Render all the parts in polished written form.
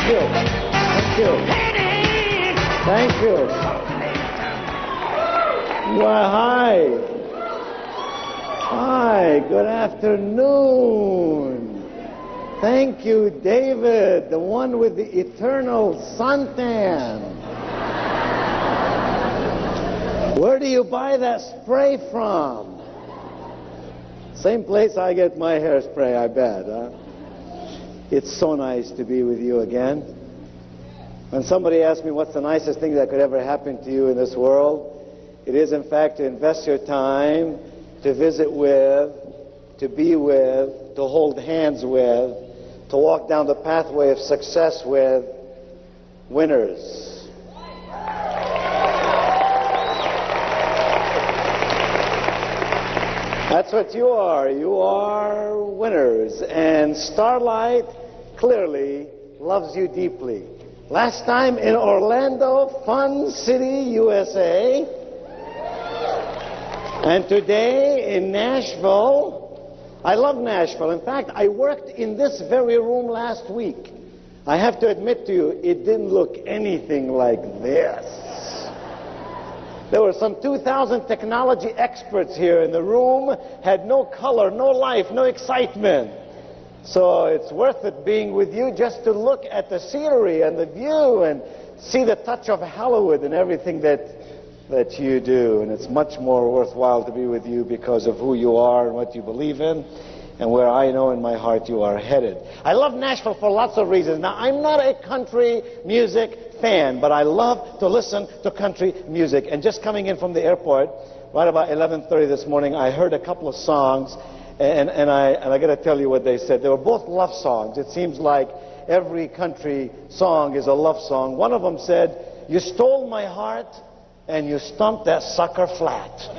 you. Thank you. Thank you. Well, hi. Hi, good afternoon. Thank you, David, the one with the eternal suntan. Where do you buy that spray from? Same place I get my hairspray, I bet, huh? It's so nice to be with you again. When somebody asks me what's the nicest thing that could ever happen to you in this world, it is, in fact, to invest your time, to visit with, to be with, to hold hands with, to walk down the pathway of success with winners. That's what you are. You are winners. And Starlight clearly loves you deeply. Last time in Orlando, Fun City, USA. And today in Nashville. I love Nashville. In fact, I worked in this very room last week. I have to admit to you, it didn't look anything like this. There were some 2,000 technology experts here, and the room had no color, no life, no excitement. So it's worth it being with you just to look at the scenery and the view and see the touch of Hollywood and everything that you do. And it's much more worthwhile to be with you because of who you are and what you believe in and where I know in my heart you are headed. I love Nashville for lots of reasons. Now, I'm not a country music fan, but I love to listen to country music. And just coming in from the airport, right about 11:30 this morning, I heard a couple of songs, and I got to tell you what they said. They were both love songs. It seems like every country song is a love song. One of them said, "You stole my heart, and you stumped that sucker flat."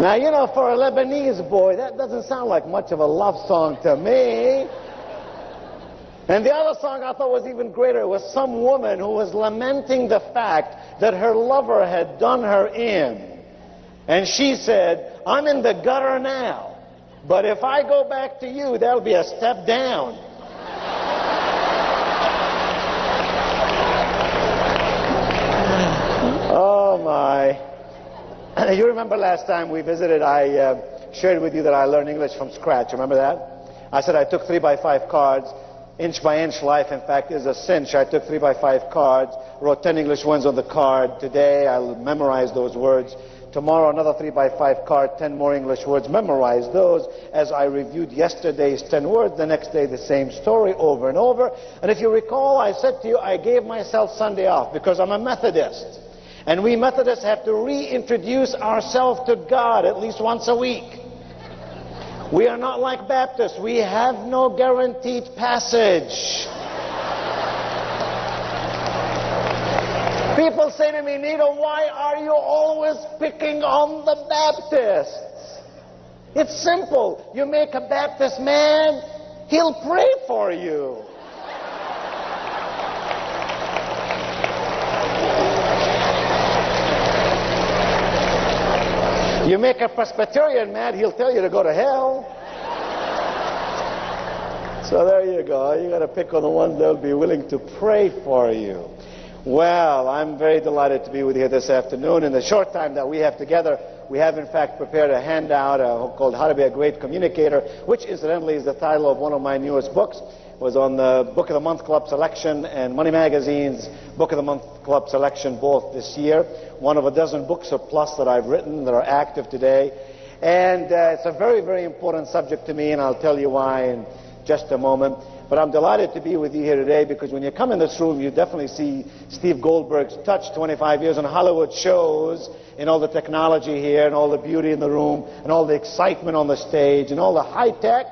Now, you know, for a Lebanese boy, that doesn't sound like much of a love song to me. And the other song I thought was even greater. It was some woman who was lamenting the fact that her lover had done her in. And she said, "I'm in the gutter now. But if I go back to you, that'll be a step down." Oh, my. You remember last time we visited, I shared with you that I learned English from scratch. Remember that? I said I took 3x5 cards. Inch by inch life, in fact, is a cinch. I took 3x5 cards, wrote 10 English words on the card. Today, I'll memorize those words. Tomorrow, another 3x5 card, 10 more English words. Memorize those as I reviewed yesterday's 10 words. The next day, the same story over and over. And if you recall, I said to you, I gave myself Sunday off because I'm a Methodist. And we Methodists have to reintroduce ourselves to God at least once a week. We are not like Baptists. We have no guaranteed passage. People say to me, "Nido, why are you always picking on the Baptists?" It's simple. You make a Baptist mad, he'll pray for you. You make a Presbyterian mad, he'll tell you to go to hell. So there you go. You got to pick on the ones that will be willing to pray for you. Well, I'm very delighted to be with you here this afternoon. In the short time that we have together, we have in fact prepared a handout called How to Be a Great Communicator, which incidentally is the title of one of my newest books. It was on the Book of the Month Club selection and Money Magazine's Book of the Month Club selection both this year. One of a dozen books or plus that I've written that are active today. And it's a very, very important subject to me, and I'll tell you why in just a moment. But I'm delighted to be with you here today because when you come in this room, you definitely see Steve Goldberg's touch. 25 years on Hollywood shows, and all the technology here, and all the beauty in the room, and all the excitement on the stage, and all the high-tech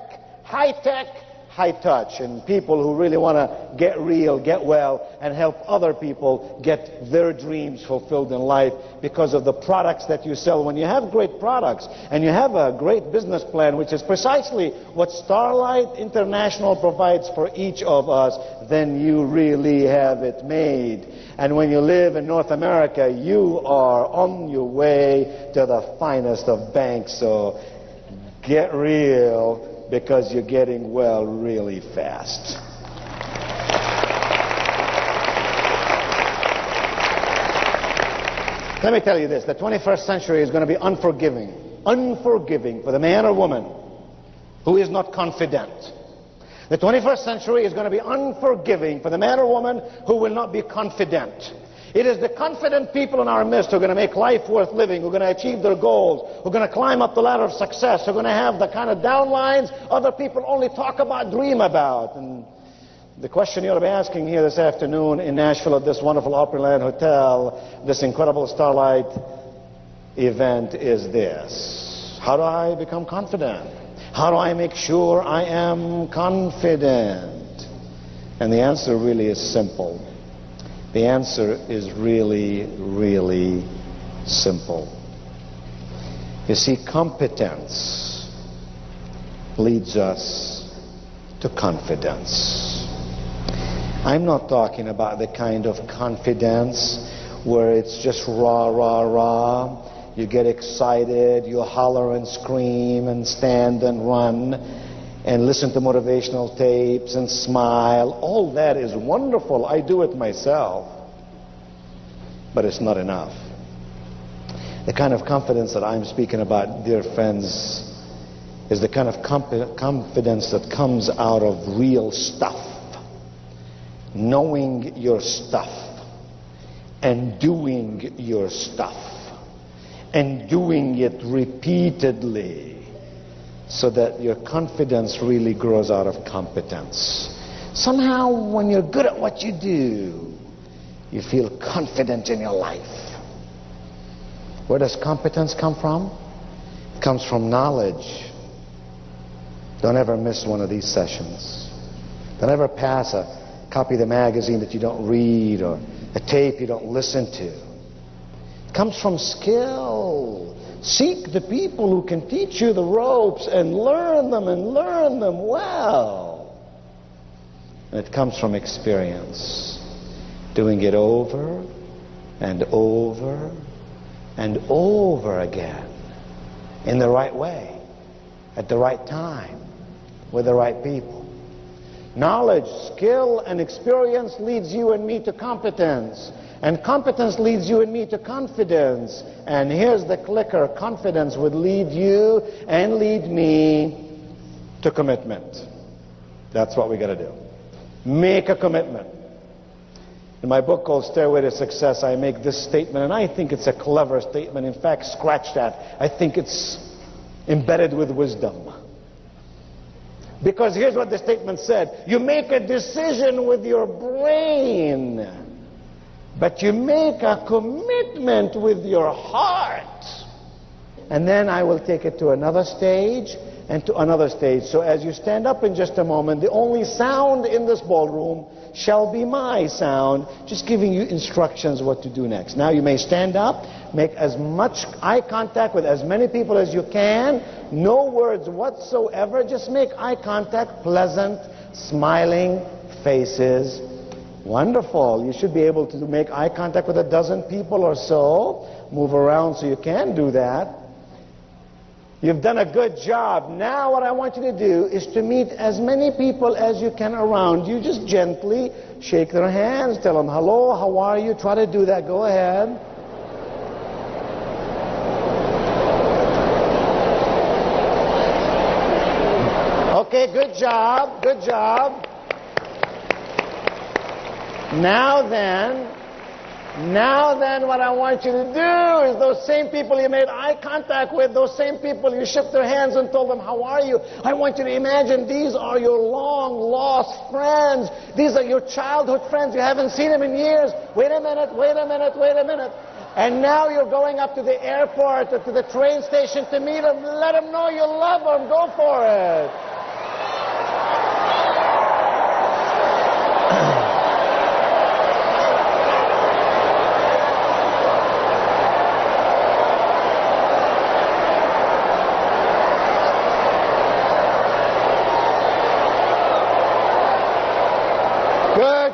high touch and people who really want to get real, get well, and help other people get their dreams fulfilled in life because of the products that you sell. When you have great products and you have a great business plan, which is precisely what Starlight International provides for each of us, then you really have it made. And when you live in North America, you are on your way to the finest of banks. So get real, because you're getting well really fast. Let me tell you this, the 21st century is going to be unforgiving for the man or woman who is not confident. The 21st century is going to be unforgiving for the man or woman who will not be confident. It is the confident people in our midst who are going to make life worth living, who are going to achieve their goals, who are going to climb up the ladder of success, who are going to have the kind of downlines other people only talk about, dream about. And the question you ought to be asking here this afternoon in Nashville at this wonderful Opryland Hotel, this incredible Starlight event is this: how do I become confident? How do I make sure I am confident? And the answer really is simple. The answer is really, really simple. You see, competence leads us to confidence. I'm not talking about the kind of confidence where it's just rah, rah, rah. You get excited, you holler and scream and stand and run and listen to motivational tapes and smile. All that is wonderful. I do it myself. But it's not enough. The kind of confidence that I'm speaking about, dear friends, is the kind of confidence that comes out of real stuff. Knowing your stuff and doing your stuff and doing it repeatedly, so that your confidence really grows out of competence. Somehow, when you're good at what you do, you feel confident in your life. Where does competence come from? It comes from knowledge. Don't ever miss one of these sessions. Don't ever pass a copy of the magazine that you don't read or a tape you don't listen to. It comes from skill. Seek the people who can teach you the ropes and learn them well. And it comes from experience. Doing it over and over and over again in the right way, at the right time, with the right people. Knowledge, skill, and experience leads you and me to competence. And competence leads you and me to confidence. And here's the clicker: confidence would lead you and lead me to commitment. That's what we got to do. Make a commitment. In my book called Stairway to Success, I make this statement, and I think it's a clever statement. In fact, scratch that. I think it's embedded with wisdom. Because here's what the statement said: you make a decision with your brain, but you make a commitment with your heart. And then I will take it to another stage and to another stage. So as you stand up in just a moment, the only sound in this ballroom shall be my sound, just giving you instructions what to do next. Now you may stand up, make as much eye contact with as many people as you can, no words whatsoever, just make eye contact, pleasant, smiling faces. Wonderful. You should be able to make eye contact with a dozen people or so. Move around so you can do that. You've done a good job. Now what I want you to do is to meet as many people as you can around you. Just gently shake their hands, tell them hello, how are you? Try to do that. Go ahead. Okay, good job, good job. Now then, what I want you to do is those same people you made eye contact with, those same people you shook their hands and told them, how are you? I want you to imagine these are your long-lost friends. These are your childhood friends. You haven't seen them in years. Wait a minute. And now you're going up to the airport or to the train station to meet them. Let them know you love them. Go for it.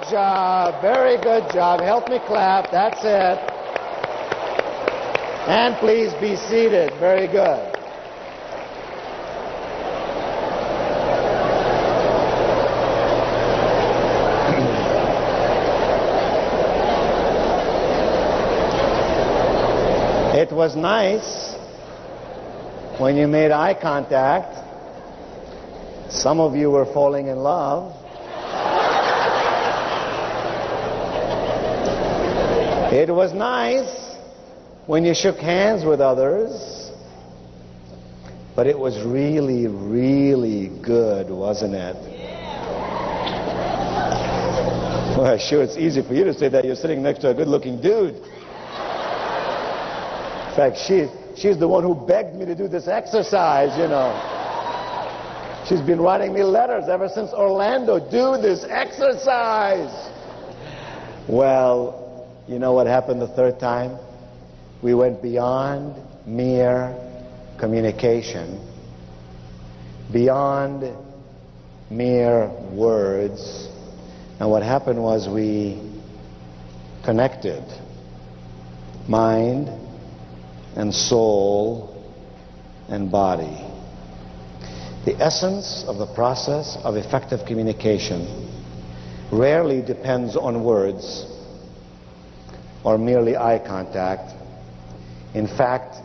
job. Very good job. Help me clap. That's it. And please be seated. Very good. It was nice when you made eye contact. Some of you were falling in love. It was nice when you shook hands with others. But it was really, really good, wasn't it? Well, sure, it's easy for you to say that. You're sitting next to a good-looking dude. In fact, she's the one who begged me to do this exercise, you know. She's been writing me letters ever since Orlando. Do this exercise. Well, you know what happened the third time? We went beyond mere communication, beyond mere words. And what happened was we connected mind and soul and body. The essence of the process of effective communication rarely depends on words or merely eye contact. In fact,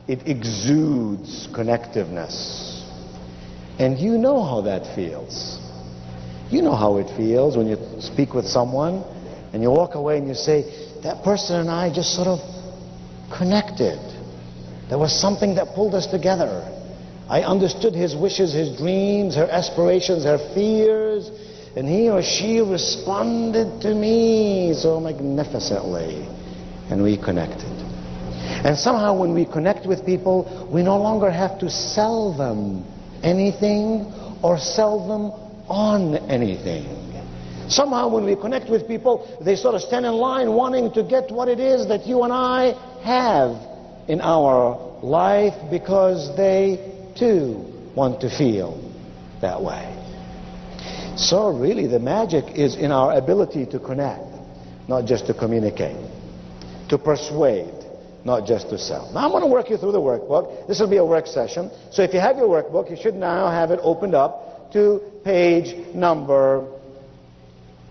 it exudes connectiveness. And you know how that feels. You know how it feels when you speak with someone and you walk away and you say, that person and I just sort of connected. There was something that pulled us together. I understood his wishes, his dreams, her aspirations, her fears, and he or she responded to me so magnificently, and we connected. And somehow when we connect with people, we no longer have to sell them anything or sell them on anything. Somehow when we connect with people, they sort of stand in line wanting to get what it is that you and I have in our life, because they too want to feel that way. So really the magic is in our ability to connect, not just to communicate, to persuade, not just to sell. Now I'm going to work you through the workbook. This will be a work session. So if you have your workbook, you should now have it opened up to page number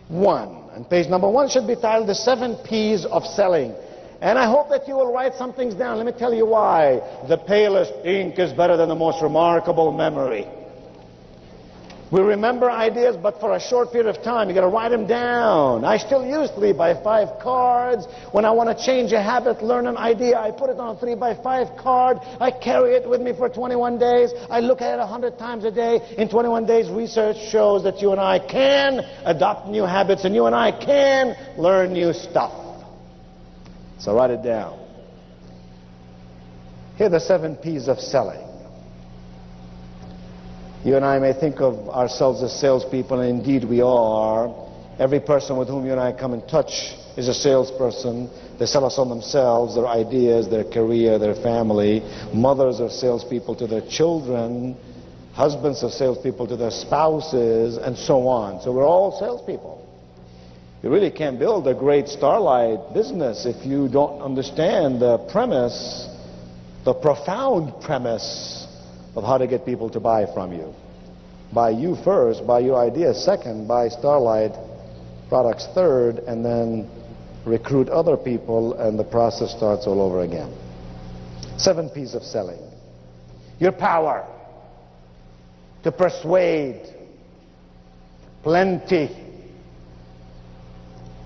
1. And page number 1 should be titled The 7 P's of Selling. And I hope that you will write some things down. Let me tell you why. The palest ink is better than the most remarkable memory. We remember ideas, but for a short period of time. You got to write them down. I still use 3x5 cards. When I want to change a habit, learn an idea, I put it on a 3x5 card. I carry it with me for 21 days. I look at it 100 times a day. In 21 days, research shows that you and I can adopt new habits, and you and I can learn new stuff. So write it down. Here are the 7 P's of selling. You and I may think of ourselves as salespeople, and indeed we are. Every person with whom you and I come in touch is a salesperson. They sell us on themselves, their ideas, their career, their family. Mothers are salespeople to their children. Husbands are salespeople to their spouses, and so on. So we're all salespeople. You really can't build a great starlight business if you don't understand the premise, the profound premise of how to get people to buy from you. Buy you first, buy your ideas second, buy starlight products third, and then recruit other people, and the process starts all over again. 7 P's of selling. Your power to persuade plenty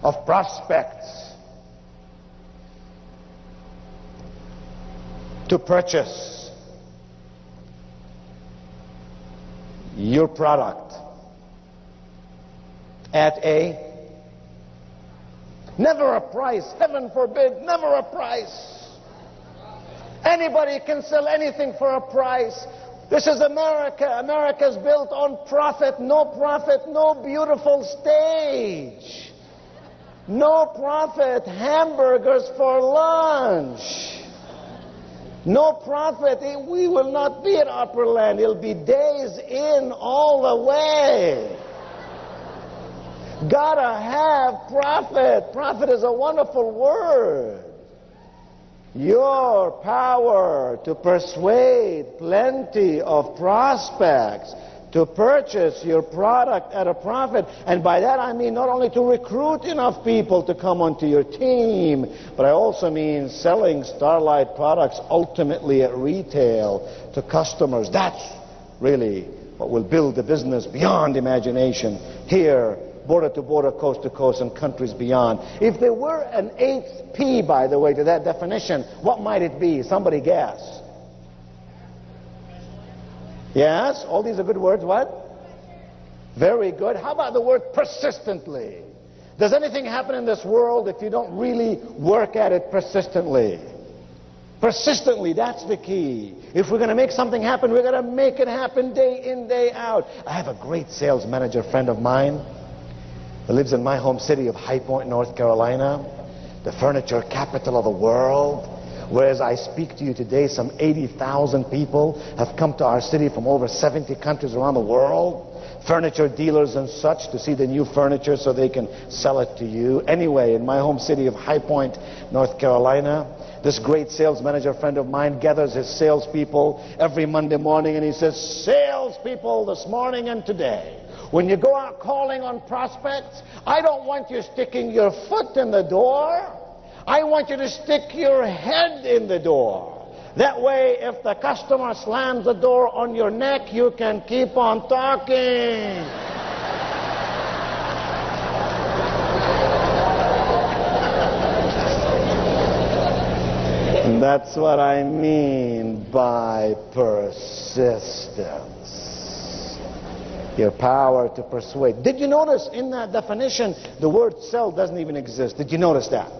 of prospects to purchase your product at never a price, heaven forbid, never a price. Anybody can sell anything for a price. This is America. America's built on profit, no beautiful stage. No profit, hamburgers for lunch. No profit, we will not be at Upper Land. It'll be days in all the way. Gotta have profit. Profit is a wonderful word. Your power to persuade plenty of prospects to purchase your product at a profit. And by that I mean not only to recruit enough people to come onto your team, but I also mean selling Starlight products ultimately at retail to customers. That's really what will build the business beyond imagination here, border to border, coast to coast, and countries beyond. If there were an eighth P, by the way, to that definition, what might it be? Somebody guess. Yes, all these are good words. What? Very good. How about the word persistently? Does anything happen in this world if you don't really work at it persistently? Persistently, that's the key. If we're going to make something happen, we're going to make it happen day in, day out. I have a great sales manager friend of mine who lives in my home city of High Point, North Carolina, the furniture capital of the world. Whereas I speak to you today, some 80,000 people have come to our city from over 70 countries around the world. Furniture dealers and such to see the new furniture so they can sell it to you. Anyway, in my home city of High Point, North Carolina, this great sales manager friend of mine gathers his salespeople every Monday morning and he says, salespeople, this morning and today, when you go out calling on prospects, I don't want you sticking your foot in the door. I want you to stick your head in the door. That way, if the customer slams the door on your neck, you can keep on talking. And that's what I mean by persistence. Your power to persuade. Did you notice in that definition, the word sell doesn't even exist? Did you notice that?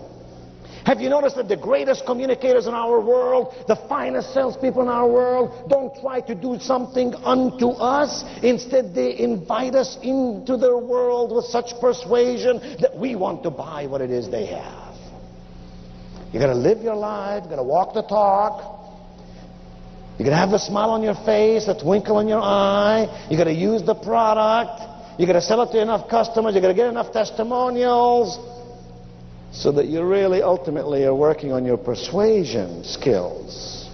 Have you noticed that the greatest communicators in our world, the finest salespeople in our world, don't try to do something unto us? Instead, they invite us into their world with such persuasion that we want to buy what it is they have. You got to live your life, you got to walk the talk. You got to have a smile on your face, a twinkle in your eye. You got to use the product. You got to sell it to enough customers. You got to get enough testimonials, so that you really ultimately are working on your persuasion skills,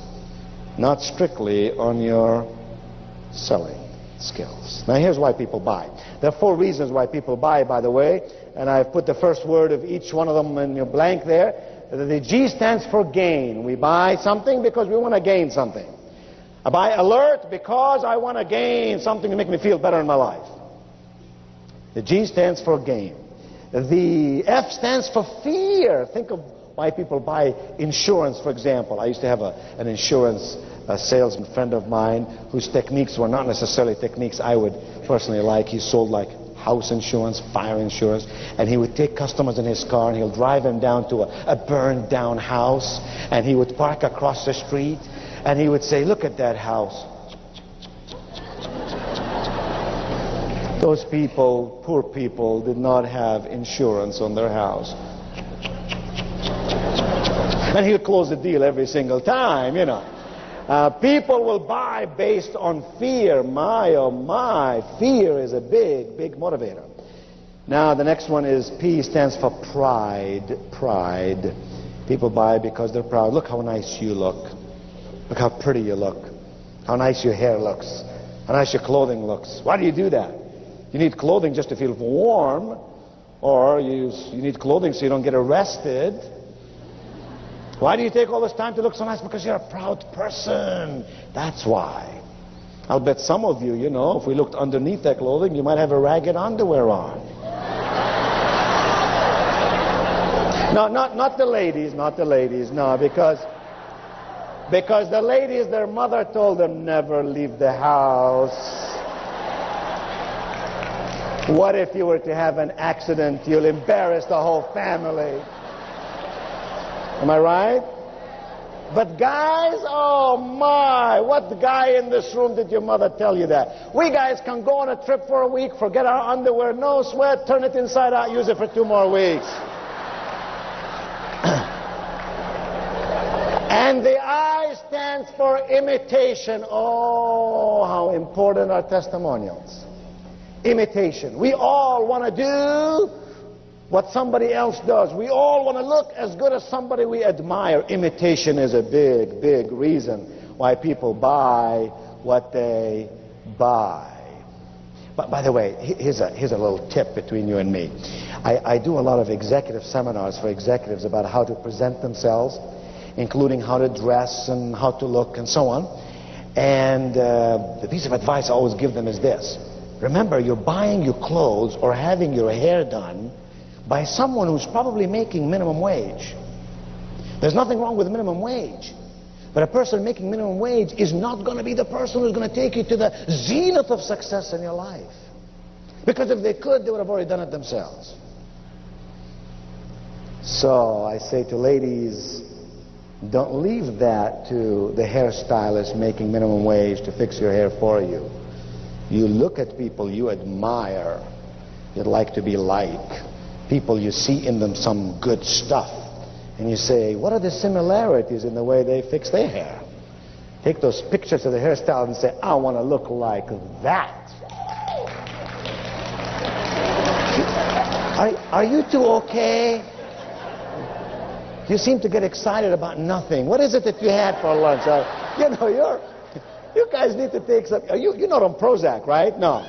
not strictly on your selling skills. Now here's why people buy. There are 4 reasons why people buy, by the way, and I've put the first word of each one of them in your blank there. The G stands for gain. We buy something because we want to gain something. I buy alert because I want to gain something to make me feel better in my life. The G stands for gain. The F stands for fear. Think of why people buy insurance, for example. I used to have an insurance salesman friend of mine whose techniques were not necessarily techniques I would personally like. He sold like house insurance, fire insurance, and he would take customers in his car and he'll drive them down to a burned down house, and he would park across the street and he would say, look at that house. Those people, poor people, did not have insurance on their house. And he'll close the deal every single time, you know. People will buy based on fear. My, oh my, fear is a big, big motivator. Now, the next one is P, stands for pride. Pride. People buy because they're proud. Look how nice you look. Look how pretty you look. How nice your hair looks. How nice your clothing looks. Why do you do that? You need clothing just to feel warm, or you need clothing so you don't get arrested. Why do you take all this time to look so nice? Because you're a proud person. That's why. I'll bet some of you, you know, if we looked underneath that clothing, you might have a ragged underwear on. No, not the ladies, not the ladies, no, because the ladies, their mother told them never leave the house. What if you were to have an accident? You'll embarrass the whole family. Am I right? But guys, oh my, what guy in this room did your mother tell you that? We guys can go on a trip for a week, forget our underwear, no sweat, turn it inside out, use it for 2 more weeks. And the I stands for imitation. Oh, how important are testimonials. Imitation. We all want to do what somebody else does. We all want to look as good as somebody we admire. Imitation is a big, big reason why people buy what they buy. But by the way, here's a little tip between you and me. I do a lot of executive seminars for executives about how to present themselves, including how to dress and how to look and so on. And the piece of advice I always give them is this. Remember, you're buying your clothes or having your hair done by someone who's probably making minimum wage. There's nothing wrong with minimum wage. But a person making minimum wage is not going to be the person who's going to take you to the zenith of success in your life. Because if they could, they would have already done it themselves. So I say to ladies, don't leave that to the hairstylist making minimum wage to fix your hair for you. You look at people you admire, you'd like to be like. People you see in them some good stuff. And you say, what are the similarities in the way they fix their hair? Take those pictures of the hairstyle and say, I want to look like that. Are you two okay? You seem to get excited about nothing. What is it that you had for lunch? You know, you guys need to take some. You're not on Prozac, right? No.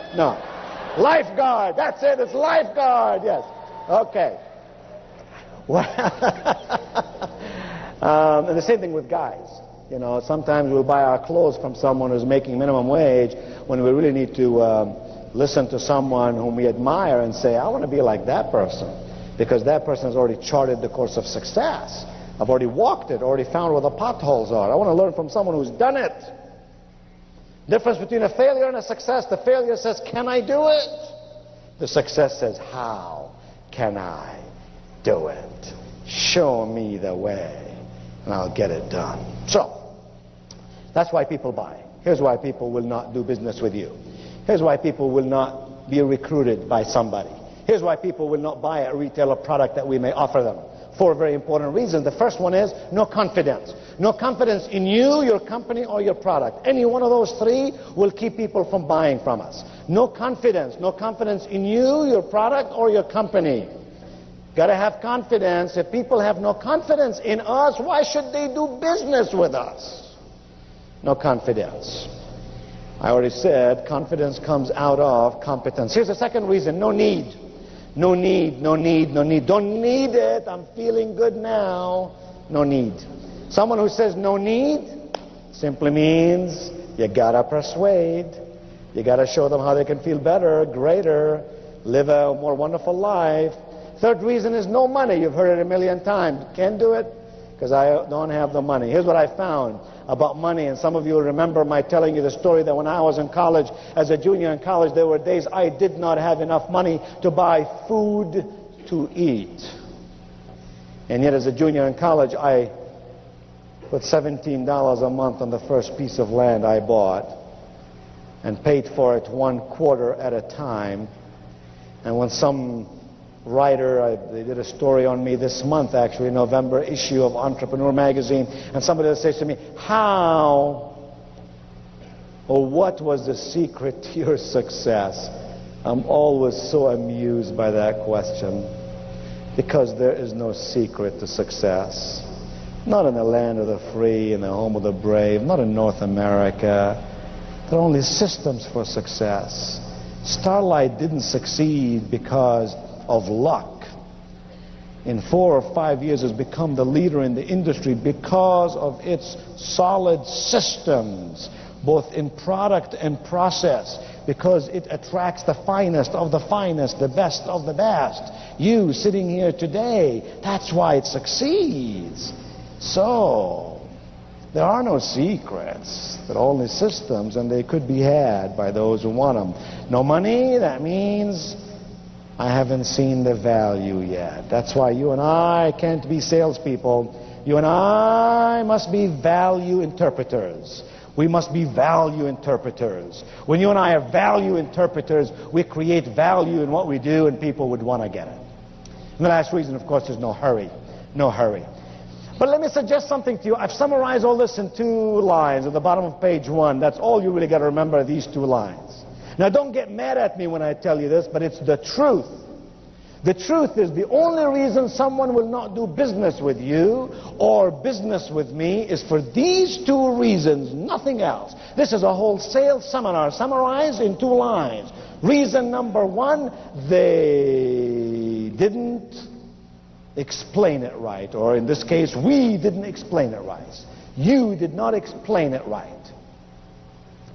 Lifeguard. That's it. It's lifeguard. Yes. Okay. Well, and the same thing with guys. You know, sometimes we'll buy our clothes from someone who's making minimum wage when we really need to listen to someone whom we admire and say, I want to be like that person. Because that person has already charted the course of success. I've already walked it, already found where the potholes are. I want to learn from someone who's done it. Difference between a failure and a success. The failure says, can I do it? The success says, how can I do it? Show me the way, and I'll get it done. So, that's why people buy. Here's why people will not do business with you. Here's why people will not be recruited by somebody. Here's why people will not buy a retailer product that we may offer them. 4 very important reasons. The first one is no confidence. No confidence in you, your company, or your product. Any one of those 3 will keep people from buying from us. No confidence. No confidence in you, your product, or your company. Got to have confidence. If people have no confidence in us, why should they do business with us? No confidence. I already said confidence comes out of competence. Here's the second reason. No need. No need, no need, no need. Don't need it. I'm feeling good now. No need. Someone who says no need simply means you gotta persuade. You gotta show them how they can feel better, greater, live a more wonderful life. Third reason is no money. You've heard it a million times. Can't do it because I don't have the money. Here's what I found about money, and some of you will remember my telling you the story that when I was in college, as a junior in college, there were days I did not have enough money to buy food to eat. And yet as a junior in college, I put $17 a month on the first piece of land I bought and paid for it 1/4 at a time. And when some writer, they did a story on me this month, actually, November issue of Entrepreneur magazine, and somebody says to me, how or what was the secret to your success? I'm always so amused by that question, because there is no secret to success. Not in the land of the free, in the home of the brave, not in North America. There are only systems for success. Starlight didn't succeed because of luck. In 4 or 5 years has become the leader in the industry because of its solid systems, both in product and process, because it attracts the finest of the finest, the best of the best. You sitting here today, that's why it succeeds. So there are no secrets. There are only systems, and they could be had by those who want them. No money, that means I haven't seen the value yet. That's why you and I can't be salespeople. You and I must be value interpreters. We must be value interpreters. When you and I are value interpreters, we create value in what we do, and people would want to get it. And the last reason, of course, is no hurry. No hurry. But let me suggest something to you. I've summarized all this in 2 lines at the bottom of page 1. That's all you really got to remember, these 2 lines. Now don't get mad at me when I tell you this, but it's the truth. The truth is the only reason someone will not do business with you or business with me is for these two reasons, nothing else. This is a whole sales seminar summarized in 2 lines. Reason number 1, they didn't explain it right, or in this case, we didn't explain it right. You did not explain it right.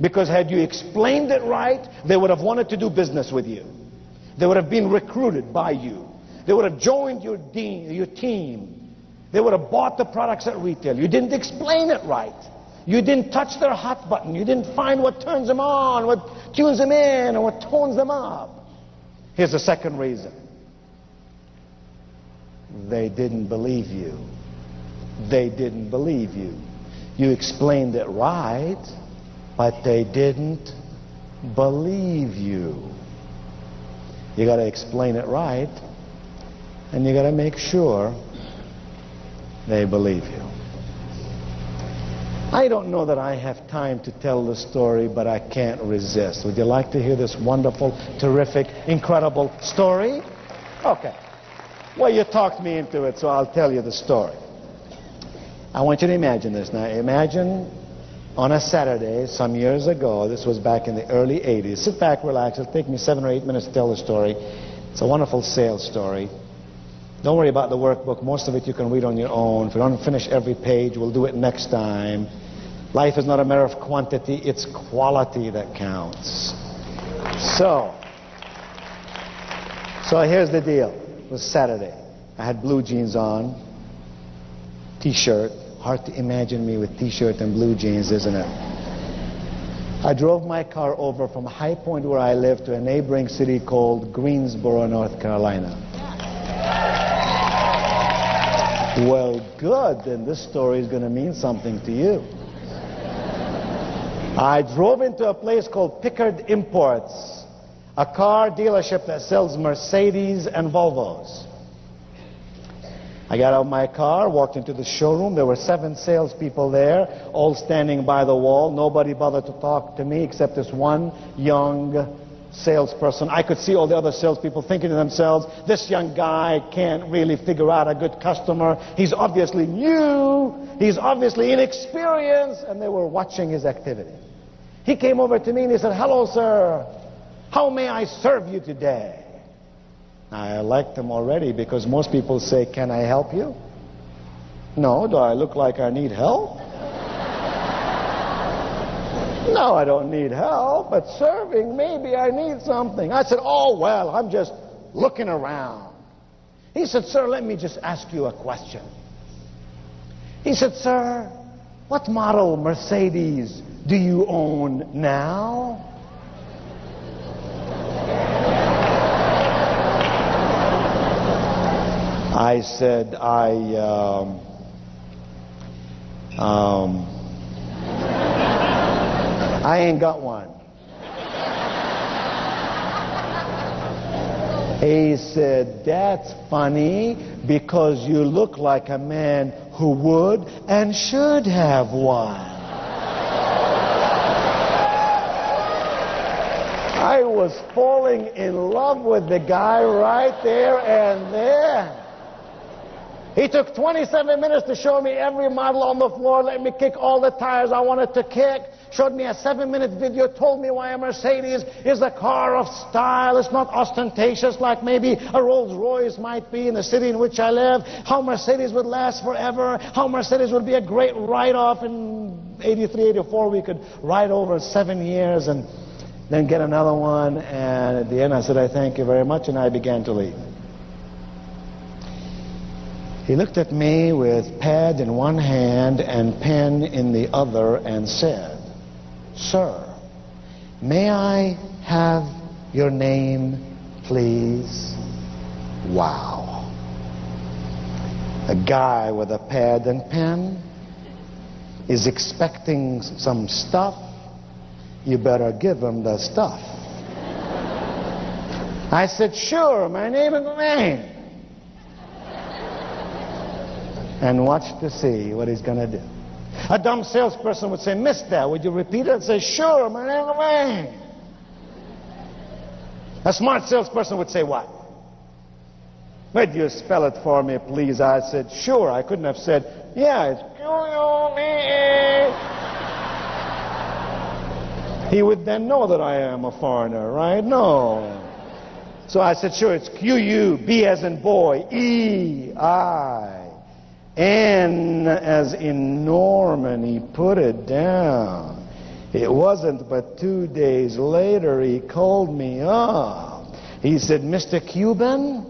Because had you explained it right, they would have wanted to do business with you. They would have been recruited by you. They would have joined your team. They would have bought the products at retail. You didn't explain it right. You didn't touch their hot button. You didn't find what turns them on, what tunes them in, and what tones them up. Here's the second reason. They didn't believe you. They didn't believe you. You explained it right, but they didn't believe you. You got to explain it right, and you got to make sure they believe you. I don't know that I have time to tell the story, but I can't resist. Would you like to hear this wonderful, terrific, incredible story? Okay. Well, you talked me into it, so I'll tell you the story. I want you to imagine this. Now, imagine on a Saturday some years ago, this was back in the early 80s. Sit back, relax. It'll take me 7 or 8 minutes to tell the story. It's a wonderful sales story. Don't worry about the workbook. Most of it you can read on your own. If we don't finish every page, we'll do it next time. Life is not a matter of quantity, it's quality that counts. So here's the deal. It was Saturday. I had blue jeans on, t-shirt. Hard to imagine me with t-shirt and blue jeans, isn't it? I drove my car over from High Point, where I live, to a neighboring city called Greensboro, North Carolina. Well, good, then this story is going to mean something to you. I drove into a place called Pickard Imports, a car dealership that sells Mercedes and Volvos. I got out of my car, walked into the showroom. There were 7 salespeople there, all standing by the wall. Nobody bothered to talk to me except this one young salesperson. I could see all the other salespeople thinking to themselves, this young guy can't really figure out a good customer. He's obviously new. He's obviously inexperienced. And they were watching his activity. He came over to me and he said, hello, sir. How may I serve you today? I liked him already because most people say, can I help you? No, do I look like I need help? No, I don't need help, but serving, maybe I need something. I said, oh, well, I'm just looking around. He said, sir, let me just ask you a question. He said, sir, what model Mercedes do you own now? I said, I ain't got one. He said, that's funny because you look like a man who would and should have one. I was falling in love with the guy right there and there. He took 27 minutes to show me every model on the floor, let me kick all the tires I wanted to kick, showed me a 7-minute video, told me why a Mercedes is a car of style. It's not ostentatious like maybe a Rolls Royce might be in the city in which I live, how Mercedes would last forever, how Mercedes would be a great write-off. In 83, 84, we could ride over 7 years and then get another one. And at the end I said, I thank you very much, and I began to leave. He looked at me with pad in one hand and pen in the other and said, sir, may I have your name, please? Wow. A guy with a pad and pen is expecting some stuff. You better give him the stuff. I said, sure, my name is Wayne. And watch to see what he's going to do. A dumb salesperson would say, mister, would you repeat it? I'd say, sure, my name is Wayne. A smart salesperson would say what? Would you spell it for me, please? I said, sure. I couldn't have said, yeah, it's Q-U-B-E. He would then know that I am a foreigner, right? No. So I said, sure, it's Q-U, B as in boy, E-I-N as in Norman. He put it down. It wasn't but 2 days later he called me up. He said, Mr. Qubein,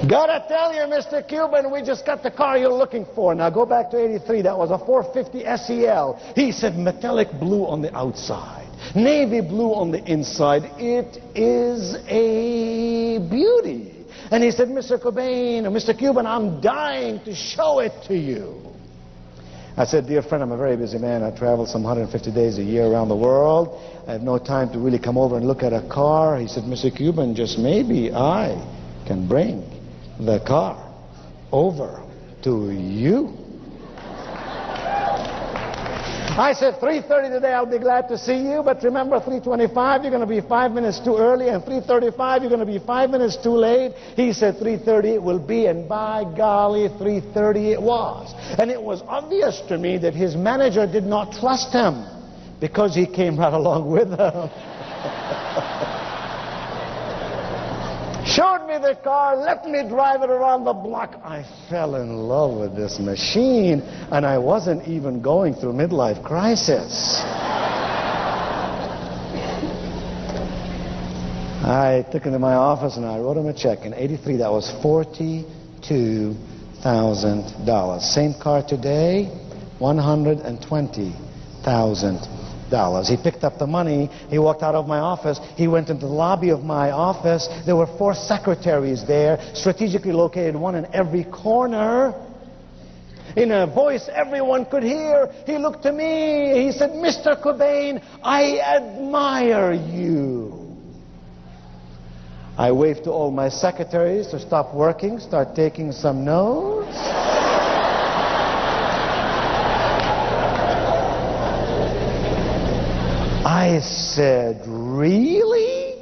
gotta tell you, Mr. Qubein, we just got the car you're looking for. Now go back to 83. That was a 450 SEL. He said, metallic blue on the outside, navy blue on the inside. It is a beauty. And he said, Mr. Qubein, or Mr. Qubein, I'm dying to show it to you. I said, dear friend, I'm a very busy man. I travel some 150 days a year around the world. I have no time to really come over and look at a car. He said, Mr. Qubein, just maybe I can bring the car over to you. I said, 3:30 today, I'll be glad to see you, but remember, 3:25, you're going to be 5 minutes too early, and 3:35, you're going to be 5 minutes too late. He said, 3:30 it will be, and by golly, 3:30 it was. And it was obvious to me that his manager did not trust him, because he came right along with him. Showed me the car, let me drive it around the block. I fell in love with this machine, and I wasn't even going through midlife crisis. I took him to my office and I wrote him a check. In 83, that was $42,000. Same car today, $120,000. He picked up the money, he walked out of my office, he went into the lobby of my office. There were 4 secretaries there, strategically located, one in every corner. In a voice everyone could hear, he looked to me, he said, Mr. Qubein, I admire you. I waved to all my secretaries to stop working, start taking some notes. I said, really?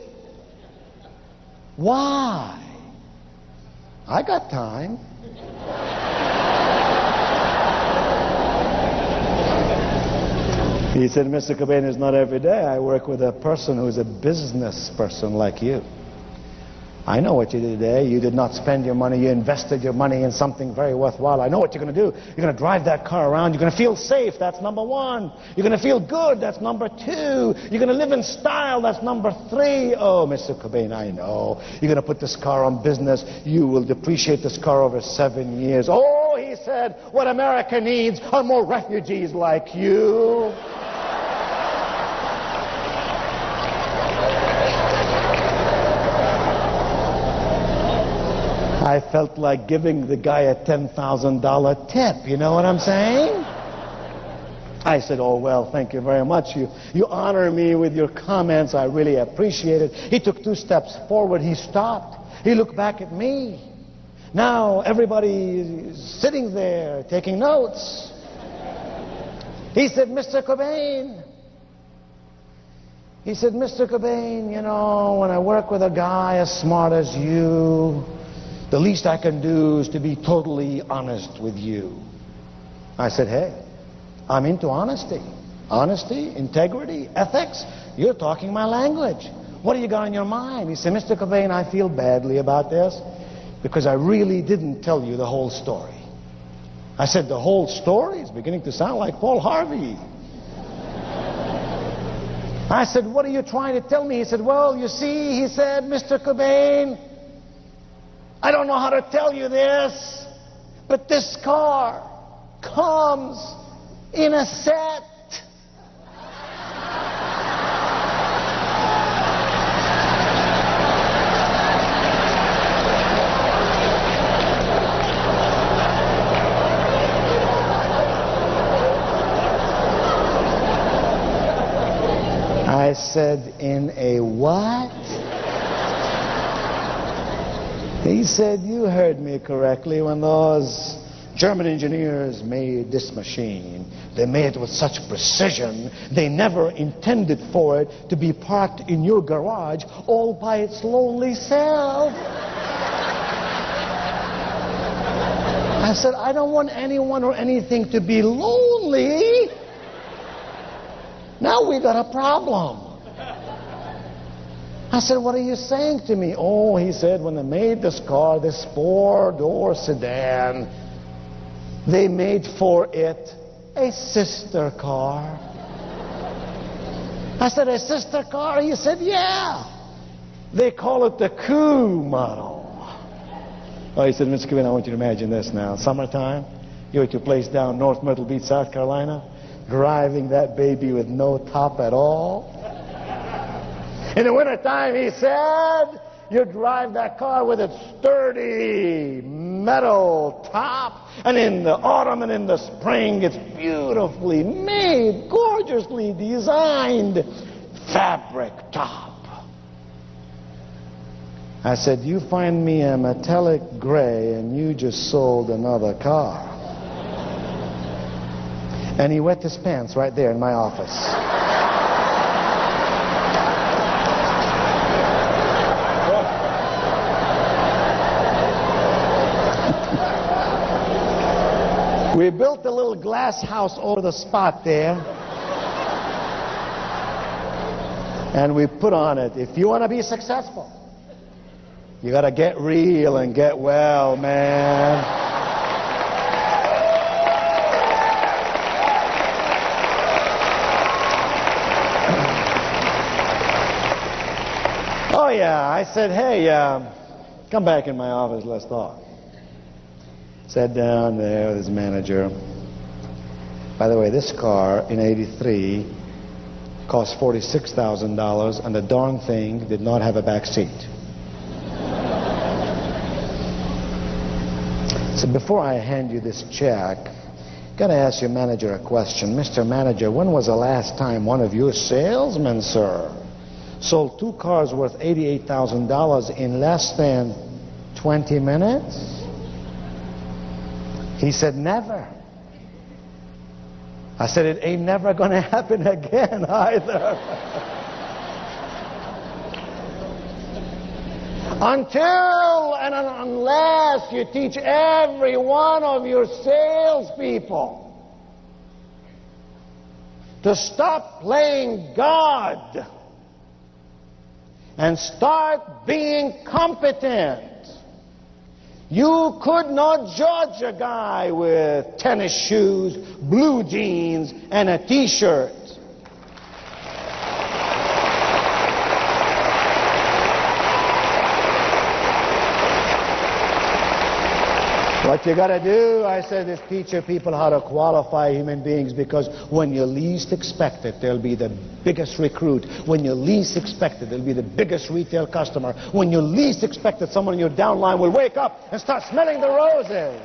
Why? I got time. He said, Mr. Qubein, it's not every day I work with a person who's a business person like you. I know what you did today. You did not spend your money. You invested your money in something very worthwhile. I know what you're going to do. You're going to drive that car around. You're going to feel safe. That's number 1. You're going to feel good. That's number 2. You're going to live in style. That's number 3. Oh, Mr. Qubein, I know. You're going to put this car on business. You will depreciate this car over 7 years. Oh, he said, what America needs are more refugees like you. I felt like giving the guy a $10,000 tip, you know what I'm saying? I said, oh, well, thank you very much. You honor me with your comments. I really appreciate it. He took 2 steps forward. He stopped. He looked back at me. Now everybody is sitting there taking notes. He said, Mr. Qubein. He said, Mr. Qubein, you know, when I work with a guy as smart as you, the least I can do is to be totally honest with you. I said, hey, I'm into honesty. Honesty, integrity, ethics. You're talking my language. What do you got on your mind? He said, Mr. Qubein, I feel badly about this because I really didn't tell you the whole story. I said, the whole story is beginning to sound like Paul Harvey. I said, what are you trying to tell me? He said, well, you see, he said, Mr. Qubein, I don't know how to tell you this, but this car comes in a set. I said, in a what? He said, you heard me correctly. When those German engineers made this machine. They made it with such precision, they never intended for it to be parked in your garage all by its lonely self. I said, I don't want anyone or anything to be lonely. Now we got a problem. I said, what are you saying to me? Oh, he said, when they made this car, this four-door sedan, they made for it a sister car. I said, a sister car? He said, yeah. They call it the Coup model. Oh, he said, Mr. Qubein, I want you to imagine this now. Summertime, you're at your place down North Myrtle Beach, South Carolina, driving that baby with no top at all. In the wintertime, he said, you drive that car with its sturdy metal top, and in the autumn and in the spring, it's beautifully made, gorgeously designed fabric top. I said, you find me a metallic gray and you just sold another car. And he wet his pants right there in my office. We built a little glass house over the spot there. And we put on it, if you want to be successful, you got to get real and get well, man. Oh, yeah. I said, hey, come back in my office, let's talk. Sat down there with his manager. By the way, this car in '83 cost $46,000, and the darn thing did not have a back seat. So before I hand you this check, gotta ask your manager a question. Mr. Manager, when was the last time one of your salesmen, sir, sold 2 cars worth $88,000 in less than 20 minutes? He said, never. I said, it ain't never gonna happen again either. Until and unless you teach every one of your salespeople to stop playing God and start being competent. You could not judge a guy with tennis shoes, blue jeans, and a t-shirt. What you got to do, I said, is teach your people how to qualify human beings, because when you least expect it, they'll be the biggest recruit. When you least expect it, they'll be the biggest retail customer. When you least expect it, someone in your downline will wake up and start smelling the roses.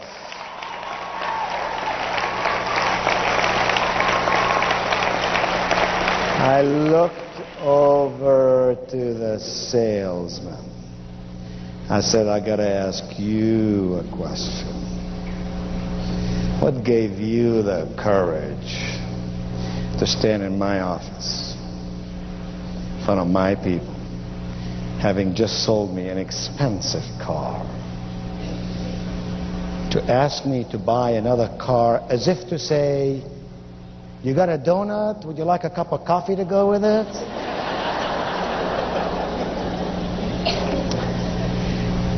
I looked over to the salesman. I said, I got to ask you a question. What gave you the courage to stand in my office in front of my people, having just sold me an expensive car, to ask me to buy another car as if to say, you got a donut? Would you like a cup of coffee to go with it?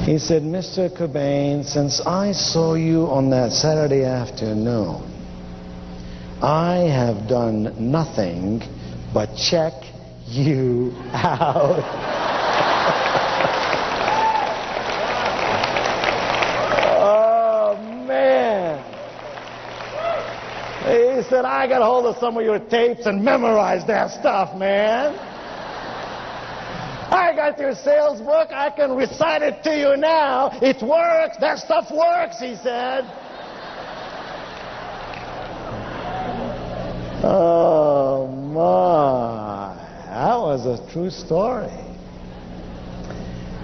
He said, Mr. Qubein, since I saw you on that Saturday afternoon, I have done nothing but check you out. Oh, man. He said, I got hold of some of your tapes and memorized that stuff, man. I got your sales book. I can recite it to you now. It works. That stuff works, he said. Oh, my. That was a true story.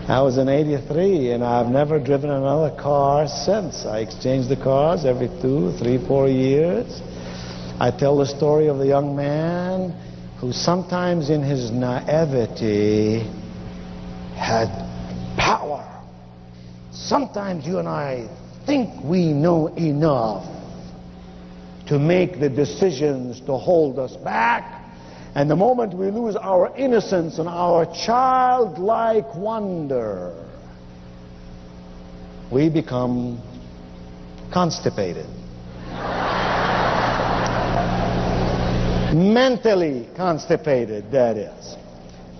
I was in '83, and I've never driven another car since. I exchanged the cars every 2, 3, 4 years. I tell the story of the young man who sometimes in his naivety had power. Sometimes you and I think we know enough to make the decisions to hold us back. And the moment we lose our innocence and our childlike wonder, we become constipated. Mentally constipated, that is.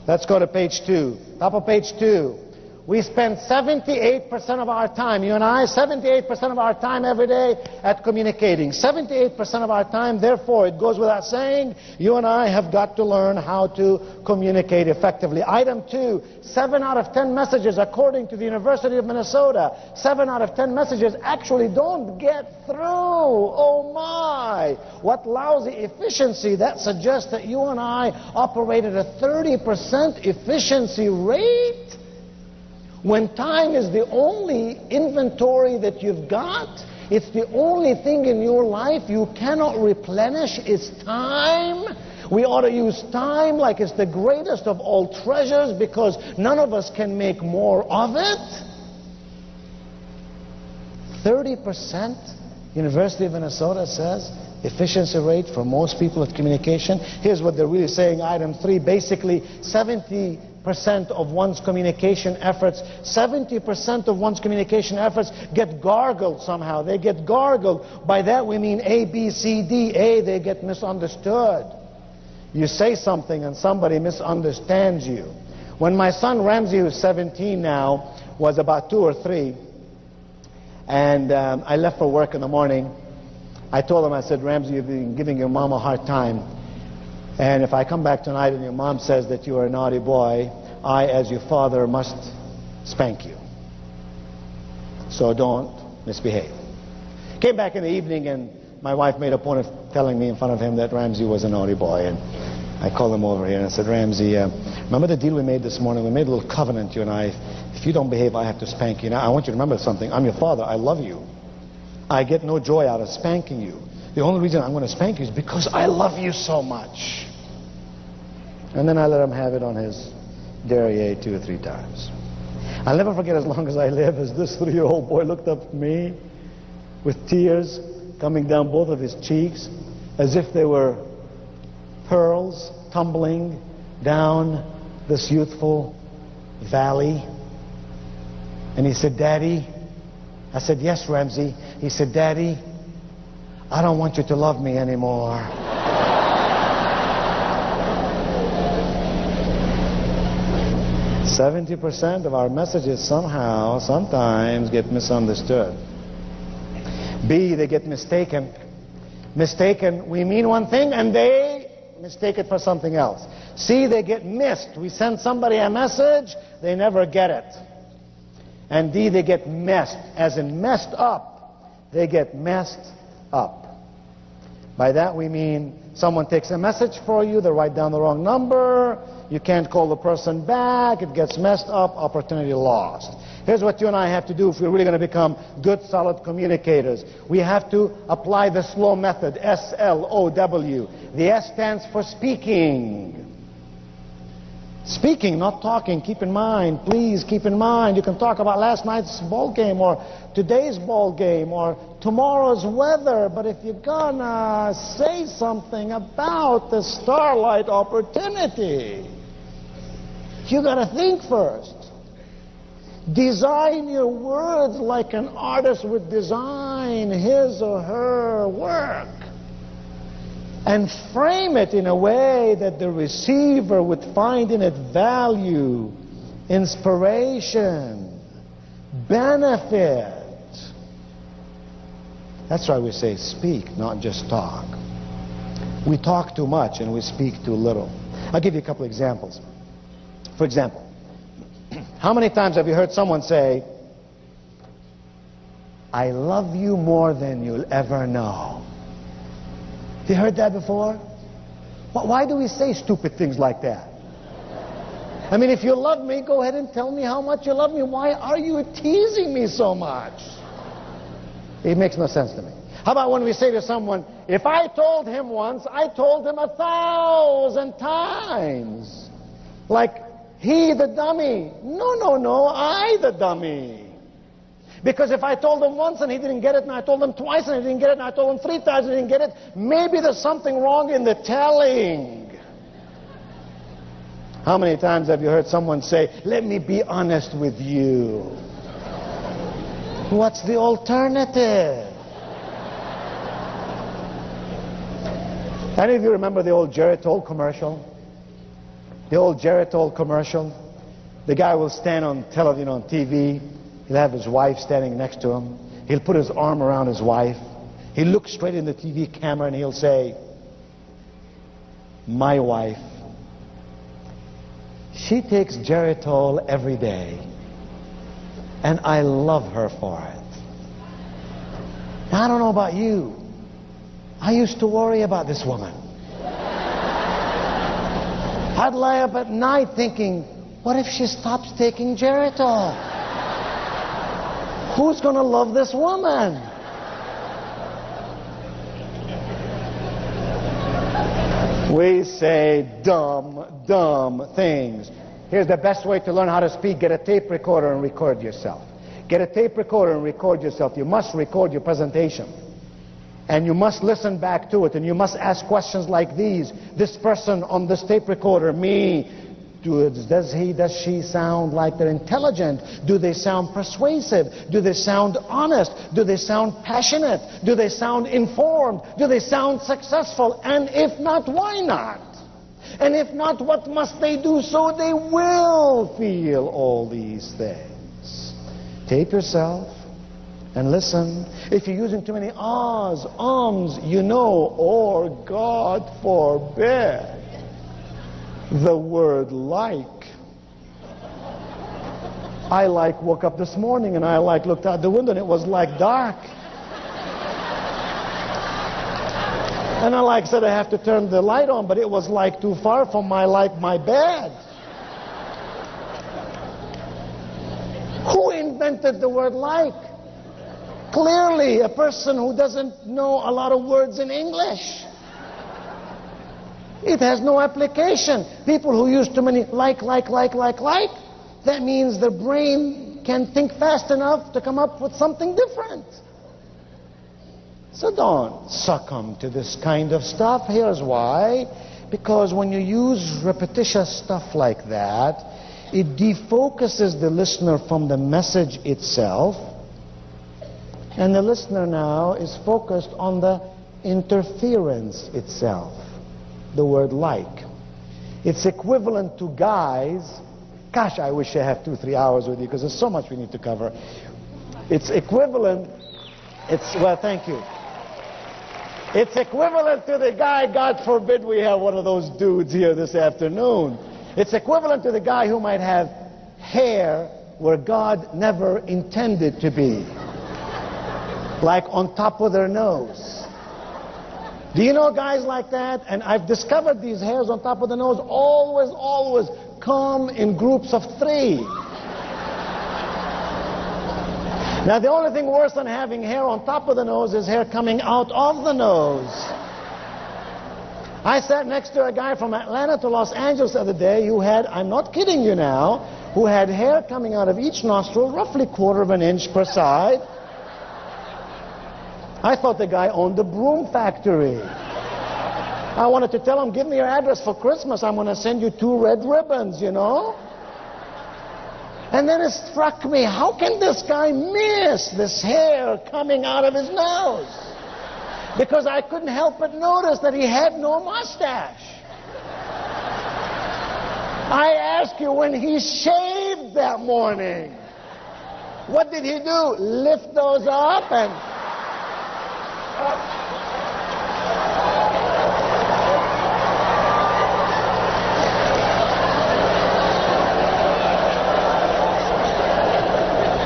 Let's go to page 2. Top of page 2. We spend 78% of our time, you and I, 78% of our time every day at communicating. 78% of our time, therefore, it goes without saying, you and I have got to learn how to communicate effectively. Item 2, 7 out of 10 messages, according to the University of Minnesota, 7 out of 10 messages actually don't get through. Oh my! What lousy efficiency. That suggests that you and I operate at a 30% efficiency rate. When time is the only inventory that you've got, it's the only thing in your life you cannot replenish, is time. We ought to use time like it's the greatest of all treasures, because none of us can make more of it. 30%, University of Minnesota says, efficiency rate for most people at communication. Here's what they're really saying, item 3, basically 70% of one's communication efforts, 70% of one's communication efforts get gargled somehow. They get gargled. By that we mean A, B, C, D. A, they get misunderstood. You say something and somebody misunderstands you. When my son Ramsey, who's 17 now, was about 2 or 3, and I left for work in the morning, I told him, I said, Ramsey, you've been giving your mom a hard time. And if I come back tonight and your mom says that you are a naughty boy, I, as your father, must spank you. So don't misbehave. Came back in the evening, and my wife made a point of telling me in front of him that Ramsey was a naughty boy. And I called him over here and I said, Ramsey, remember the deal we made this morning? We made a little covenant, you and I. If you don't behave, I have to spank you. Now, I want you to remember something. I'm your father. I love you. I get no joy out of spanking you. The only reason I'm going to spank you is because I love you so much. And then I let him have it on his derriere 2 or 3 times. I'll never forget, as long as I live, as this 3-year-old boy looked up at me with tears coming down both of his cheeks, as if they were pearls tumbling down this youthful valley. And he said, Daddy. I said, yes, Ramsey. He said, Daddy, I don't want you to love me anymore. %70 of our messages somehow, sometimes get misunderstood. B, they get mistaken. Mistaken, we mean one thing and they mistake it for something else. C, they get missed. We send somebody a message, they never get it. And D, they get messed, as in messed up. They get messed up. By that we mean someone takes a message for you, they write down the wrong number, you can't call the person back, it gets messed up, opportunity lost. Here's what you and I have to do if we're really going to become good, solid communicators. We have to apply the slow method, S-L-O-W. The S stands for speaking. Speaking, not talking. Keep in mind, please keep in mind, you can talk about last night's ball game or today's ball game or tomorrow's weather, but if you're gonna say something about the starlight opportunity, you gotta think first. Design your words like an artist would design his or her work. And frame it in a way that the receiver would find in it value, inspiration, benefit. That's why we say speak, not just talk. We talk too much and we speak too little. I'll give you a couple examples. For example, how many times have you heard someone say, I love you more than you'll ever know? Have you heard that before? Why do we say stupid things like that? I mean, if you love me, go ahead and tell me how much you love me. Why are you teasing me so much? It makes no sense to me. How about when we say to someone, if I told him once, I told him 1,000 times. Like, he the dummy. No, no, no, I the dummy. Because if I told him once and he didn't get it, and I told him twice and he didn't get it, and I told him 3 times and he didn't get it, maybe there's something wrong in the telling. How many times have you heard someone say, let me be honest with you? What's the alternative? Any of you remember the old Geritol commercial? The old Geritol commercial? The guy will stand on television, on TV. He'll have his wife standing next to him. He'll put his arm around his wife. He'll look straight in the TV camera and he'll say, my wife, she takes Geritol every day, and I love her for it. Now, I don't know about you. I used to worry about this woman. I'd lie up at night thinking, what if she stops taking Geritol? Who's going to love this woman? We say dumb, dumb things. Here's the best way to learn how to speak. Get a tape recorder and record yourself. Get a tape recorder and record yourself. You must record your presentation. And you must listen back to it. And you must ask questions like these. This person on this tape recorder, me, does she sound like they're intelligent? Do they sound persuasive? Do they sound honest? Do they sound passionate? Do they sound informed? Do they sound successful? And if not, why not? And if not, what must they do so they will feel all these things? Tape yourself and listen. If you're using too many ahs, ums, you know, or God forbid, the word like. I woke up this morning and I looked out the window and it was dark. And I said I have to turn the light on, but it was too far from my bed. Who invented the word like? Clearly a person who doesn't know a lot of words in English. It has no application. People who use too many like, that means their brain can think fast enough to come up with something different. So don't succumb to this kind of stuff. Here's why. Because when you use repetitious stuff like that, it defocuses the listener from the message itself. And the listener now is focused on the interference itself. The word like. It's equivalent to guys. Gosh, I wish I have 2-3 hours with you because there's so much we need to cover. It's equivalent. Well, thank you. It's equivalent to the guy, God forbid we have one of those dudes here this afternoon. It's equivalent to the guy who might have hair where God never intended to be. Like on top of their nose. Do you know guys like that? And I've discovered these hairs on top of the nose always come in groups of 3. Now the only thing worse than having hair on top of the nose is hair coming out of the nose. I sat next to a guy from Atlanta to Los Angeles the other day who had, I'm not kidding you now, who had hair coming out of each nostril, roughly 1/4 inch per side. I thought the guy owned a broom factory. I wanted to tell him, give me your address for Christmas. I'm going to send you 2 red ribbons, you know. And then it struck me, how can this guy miss this hair coming out of his nose? Because I couldn't help but notice that he had no mustache. I ask you, when he shaved that morning, what did he do? Lift those up and...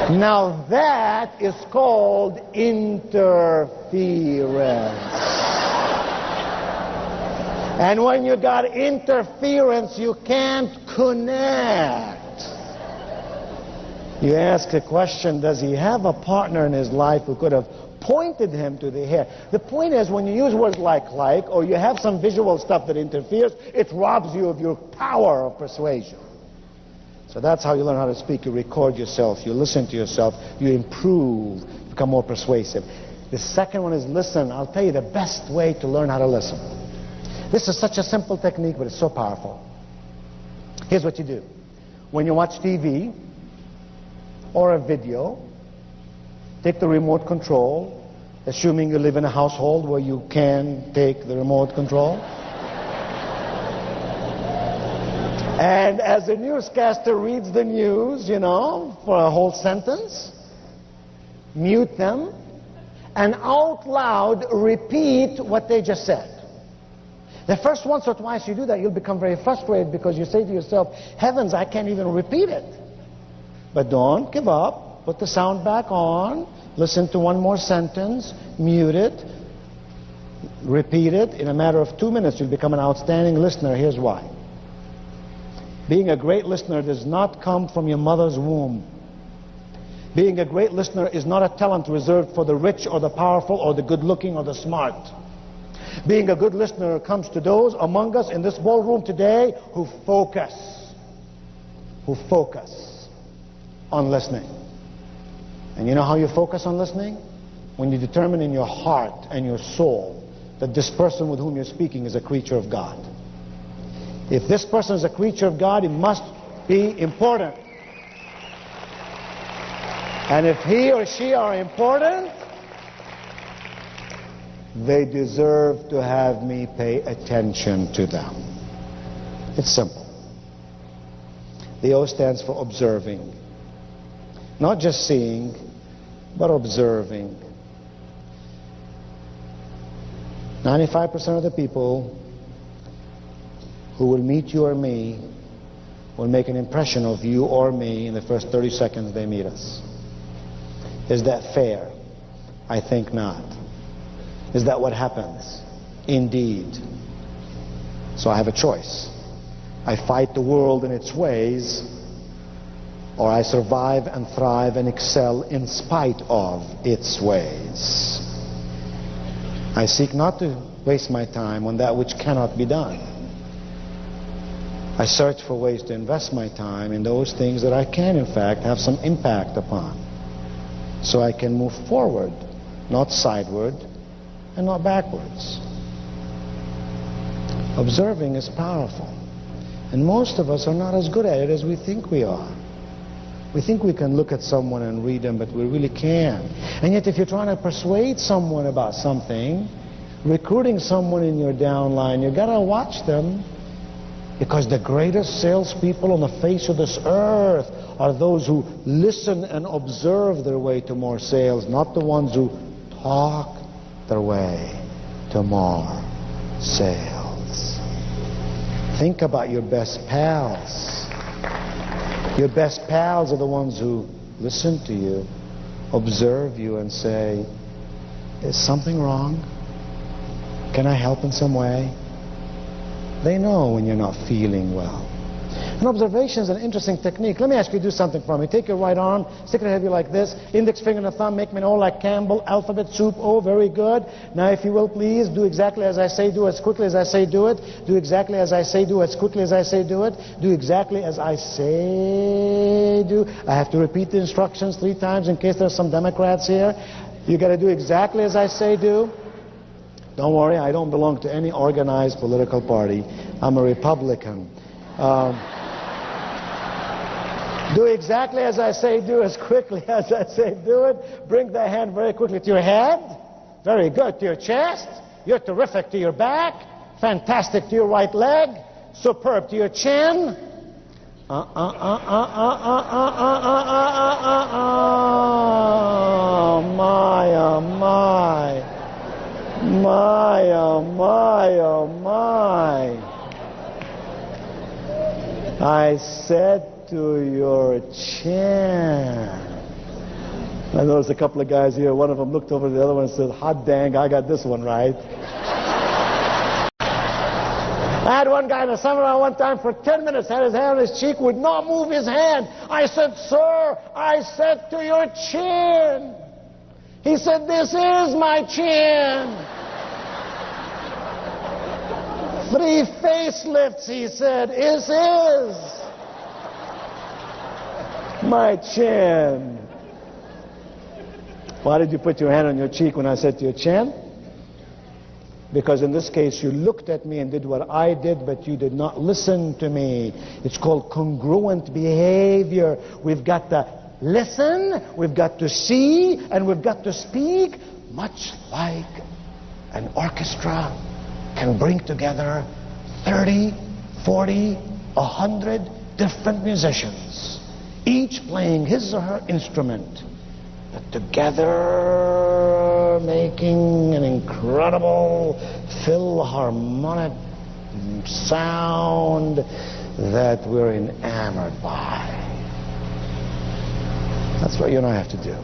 Now that is called interference. And when you got interference, you can't connect. You ask a question, does he have a partner in his life who could have pointed him to the hair? The point is, when you use words like, or you have some visual stuff that interferes, it robs you of your power of persuasion. So that's how you learn how to speak. You record yourself, you listen to yourself, you improve, become more persuasive. The second one is listen. I'll tell you the best way to learn how to listen. This is such a simple technique, but it's so powerful. Here's what you do. When you watch TV or a video, take the remote control, assuming you live in a household where you can take the remote control. And as the newscaster reads the news, you know, for a whole sentence, mute them, and out loud repeat what they just said. The first once or twice you do that, you'll become very frustrated because you say to yourself, heavens, I can't even repeat it. But don't give up. Put the sound back on. Listen to one more sentence. Mute it. Repeat it. In a matter of 2 minutes, you'll become an outstanding listener. Here's why. Being a great listener does not come from your mother's womb. Being a great listener is not a talent reserved for the rich or the powerful or the good-looking or the smart. Being a good listener comes to those among us in this ballroom today who focus on listening. And you know how you focus on listening? When you determine in your heart and your soul that this person with whom you're speaking is a creature of God. If this person is a creature of God, it must be important. And if he or she are important, they deserve to have me pay attention to them. It's simple. The O stands for observing. Not just seeing, but observing. 95% of the people who will meet you or me will make an impression of you or me in the first 30 seconds they meet us. Is that fair? I think not. Is that what happens? Indeed. So I have a choice. I fight the world in its ways, or I survive and thrive and excel in spite of its ways. I seek not to waste my time on that which cannot be done. I search for ways to invest my time in those things that I can, in fact, have some impact upon, so I can move forward, not sideward, and not backwards. Observing is powerful. And most of us are not as good at it as we think we are. We think we can look at someone and read them, but we really can't. And yet if you're trying to persuade someone about something, recruiting someone in your downline, you gotta watch them, because the greatest salespeople on the face of this earth are those who listen and observe their way to more sales, not the ones who talk their way to more sales. Think about your best pals. Your best pals are the ones who listen to you, observe you, and say, is something wrong? Can I help in some way? They know when you're not feeling well. And observation is an interesting technique. Let me ask you to do something for me. Take your right arm, stick it ahead of you like this, index finger and a thumb, make me an O like Campbell, alphabet soup, O, very good. Now if you will please, do exactly as I say, do as quickly as I say, do it. Do exactly as I say, do as quickly as I say, do it. Do exactly as I say, do. I have to repeat the instructions 3 times in case there's some Democrats here. You got to do exactly as I say, do. Don't worry, I don't belong to any organized political party. I'm a Republican. Do exactly as I say, do as quickly as I say, do it. Bring the hand very quickly to your head. Very good. To your chest. You're terrific. To your back. Fantastic. To your right leg. Superb. To your chin. My, oh my. My, oh my, oh my. I said to your chin. I noticed a couple of guys here. One of them looked over to the other one and said, hot dang, I got this one right. I had one guy in the seminar one time for 10 minutes, had his hand on his cheek, would not move his hand. I said, sir, I said to your chin. He said, this is my chin. 3 facelifts, he said, this is my chin. Why did you put your hand on your cheek when I said to your chin? Because in this case you looked at me and did what I did, but you did not listen to me. It's called congruent behavior. We've got to listen, we've got to see, and we've got to speak, much like an orchestra can bring together 30, 40, 100 different musicians, each playing his or her instrument, but together making an incredible philharmonic sound that we're enamored by. That's what you and I have to do.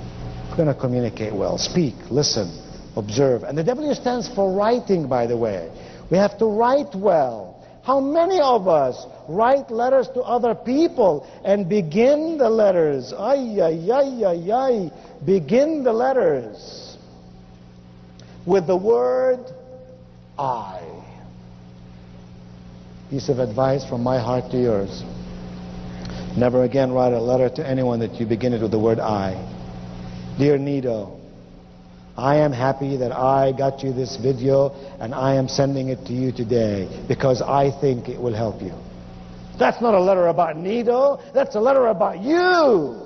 We're going to communicate well. Speak, listen, observe. And the W stands for writing, by the way. We have to write well. How many of us write letters to other people and begin the letters? Ay, ay, ay, ay, ay. Begin the letters with the word I. Piece of advice from my heart to yours. Never again write a letter to anyone that you begin it with the word I. Dear Nido, I am happy that I got you this video and I am sending it to you today because I think it will help you. That's not a letter about Nido, that's a letter about you.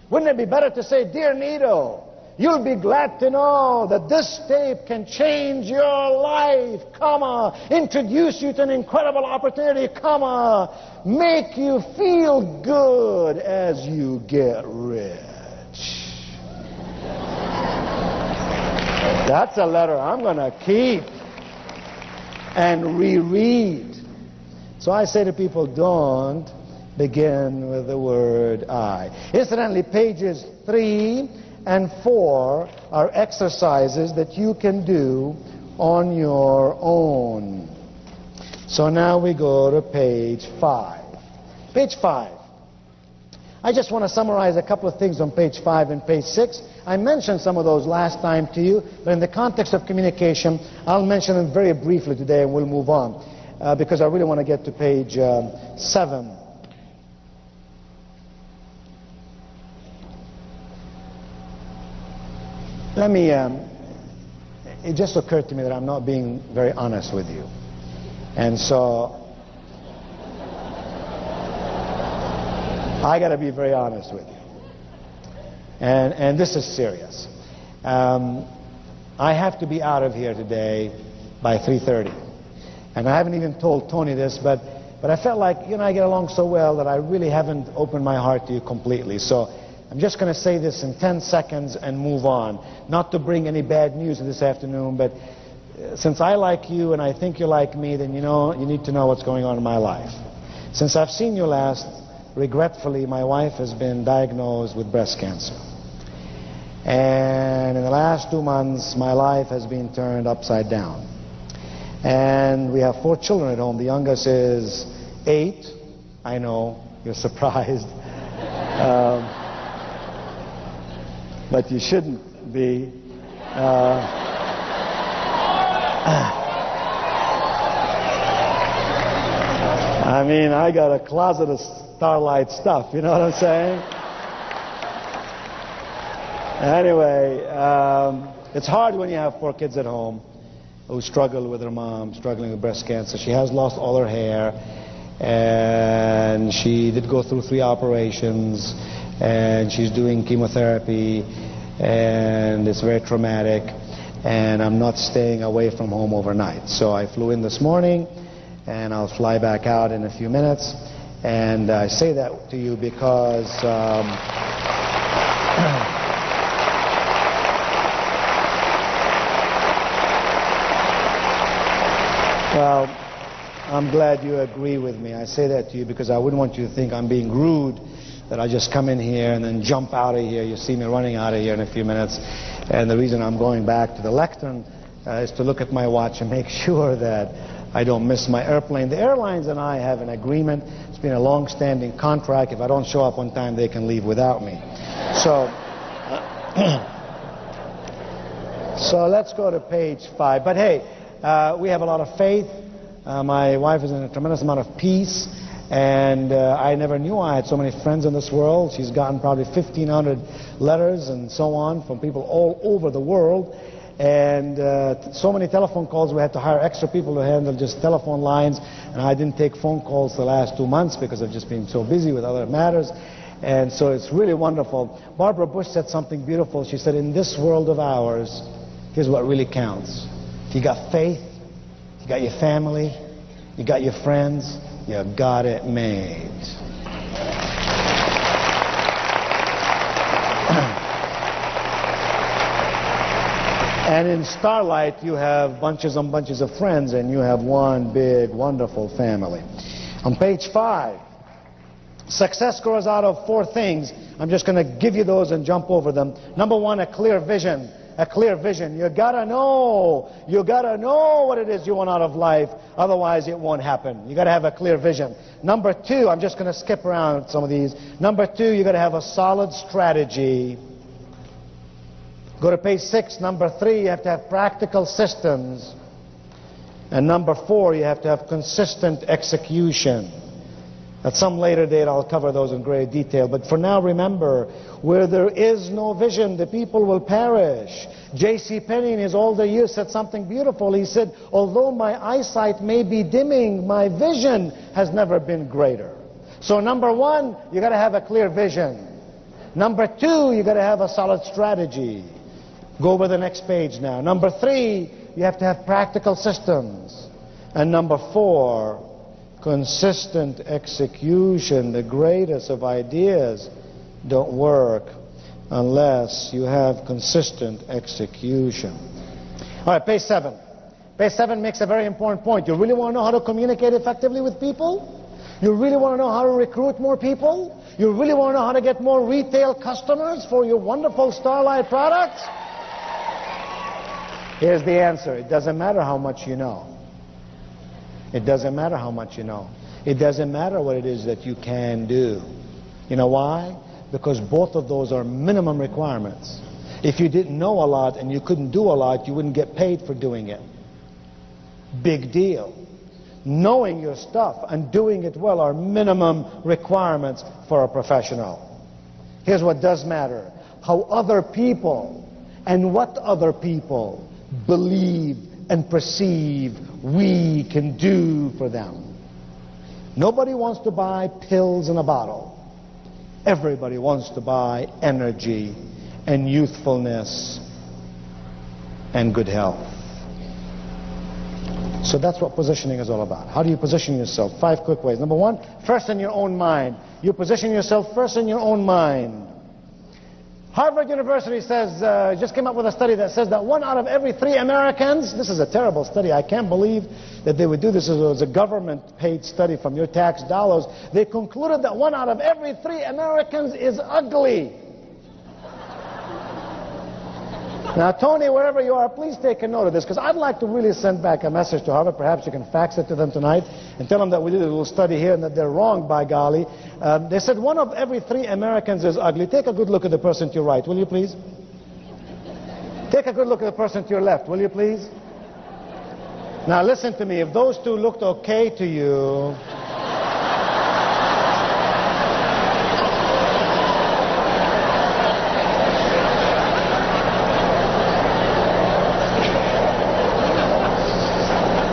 Wouldn't it be better to say, Dear Nido, you'll be glad to know that this tape can change your life, comma, introduce you to an incredible opportunity, comma, make you feel good as you get rich. That's a letter I'm going to keep and reread. So I say to people, don't begin with the word I. Incidentally, pages 3 and 4 are exercises that you can do on your own. So now we go to page 5. Page 5. I just want to summarize a couple of things on page 5 and page 6. I mentioned some of those last time to you, but in the context of communication, I'll mention them very briefly today and we'll move on, because I really want to get to page 7. Let me, it just occurred to me that I'm not being very honest with you. And so, I got to be very honest with you. And this is serious. I have to be out of here today by 3:30. And I haven't even told Tony this, but I felt like you and I get along so well that I really haven't opened my heart to you completely. So I'm just going to say this in 10 seconds and move on. Not to bring any bad news this afternoon, but since I like you and I think you like me, then you know you need to know what's going on in my life. Since I've seen you last, regretfully, my wife has been diagnosed with breast cancer. And in the last 2 months, my life has been turned upside down. And we have 4 children at home. The youngest is 8. I know, you're surprised. But you shouldn't be. I mean, I got a closet of Starlight stuff, you know what I'm saying? Anyway, it's hard when you have 4 kids at home who struggle with their mom, struggling with breast cancer. She has lost all her hair, and she did go through 3 operations, and she's doing chemotherapy, and it's very traumatic, and I'm not staying away from home overnight. So I flew in this morning, and I'll fly back out in a few minutes. And I say that to you because well, I'm glad you agree with me. I say that to you because I wouldn't want you to think I'm being rude, that I just come in here and then jump out of here. You see me running out of here in a few minutes. And the reason I'm going back to the lectern is to look at my watch and make sure that I don't miss my airplane. The airlines and I have an agreement. It's been a long-standing contract. If I don't show up on time, they can leave without me. So, so let's go to page 5. But hey, we have a lot of faith. My wife is in a tremendous amount of peace. And I never knew I had so many friends in this world. She's gotten probably 1,500 letters and so on from people all over the world. And so many telephone calls, we had to hire extra people to handle just telephone lines. And I didn't take phone calls the last 2 months because I've just been so busy with other matters. And so it's really wonderful. Barbara Bush said something beautiful. She said, in this world of ours, here's what really counts. If you got faith, you got your family, you got your friends, you got it made. And in Starlight, you have bunches and bunches of friends, and you have one big, wonderful family. On page 5, success grows out of 4 things. I'm just going to give you those and jump over them. Number 1, a clear vision. A clear vision. You gotta know what it is you want out of life, otherwise it won't happen. You gotta have a clear vision. Number 2, I'm just gonna skip around some of these. Number 2, you gotta have a solid strategy. Go to page 6. Number 3, you have to have practical systems. And number 4, you have to have consistent execution. At some later date, I'll cover those in great detail. But for now, remember, where there is no vision, the people will perish. J.C. Penney in his older years said something beautiful. He said, although my eyesight may be dimming, my vision has never been greater. So number 1, you got to have a clear vision. Number 2, you got to have a solid strategy. Go over the next page now. Number 3, you have to have practical systems. And number 4, consistent execution. The greatest of ideas don't work unless you have consistent execution. All right, page 7. Page 7 makes a very important point. You really want to know how to communicate effectively with people? You really want to know how to recruit more people? You really want to know how to get more retail customers for your wonderful Starlight products? Here's the answer. It doesn't matter how much you know. It doesn't matter how much you know. It doesn't matter what it is that you can do. You know why? Because both of those are minimum requirements. If you didn't know a lot and you couldn't do a lot, you wouldn't get paid for doing it. Big deal. Knowing your stuff and doing it well are minimum requirements for a professional. Here's what does matter. How other people and what other people believe and perceive we can do for them. Nobody wants to buy pills in a bottle. Everybody wants to buy energy and youthfulness and good health. So that's what positioning is all about. How do you position yourself? 5 quick ways. Number 1, first in your own mind. You position yourself first in your own mind. Harvard University says, just came up with a study that says that 1 out of every 3 Americans, this is a terrible study, I can't believe that they would do this. It was a government-paid study from your tax dollars. They concluded that 1 out of every 3 Americans is ugly. Now, Tony, wherever you are, please take a note of this, because I'd like to really send back a message to Harvard. Perhaps you can fax it to them tonight and tell them that we did a little study here and that they're wrong, by golly. They said 1 of every 3 Americans is ugly. Take a good look at the person to your right, will you please? Take a good look at the person to your left, will you please? Now, listen to me. If those 2 looked okay to you...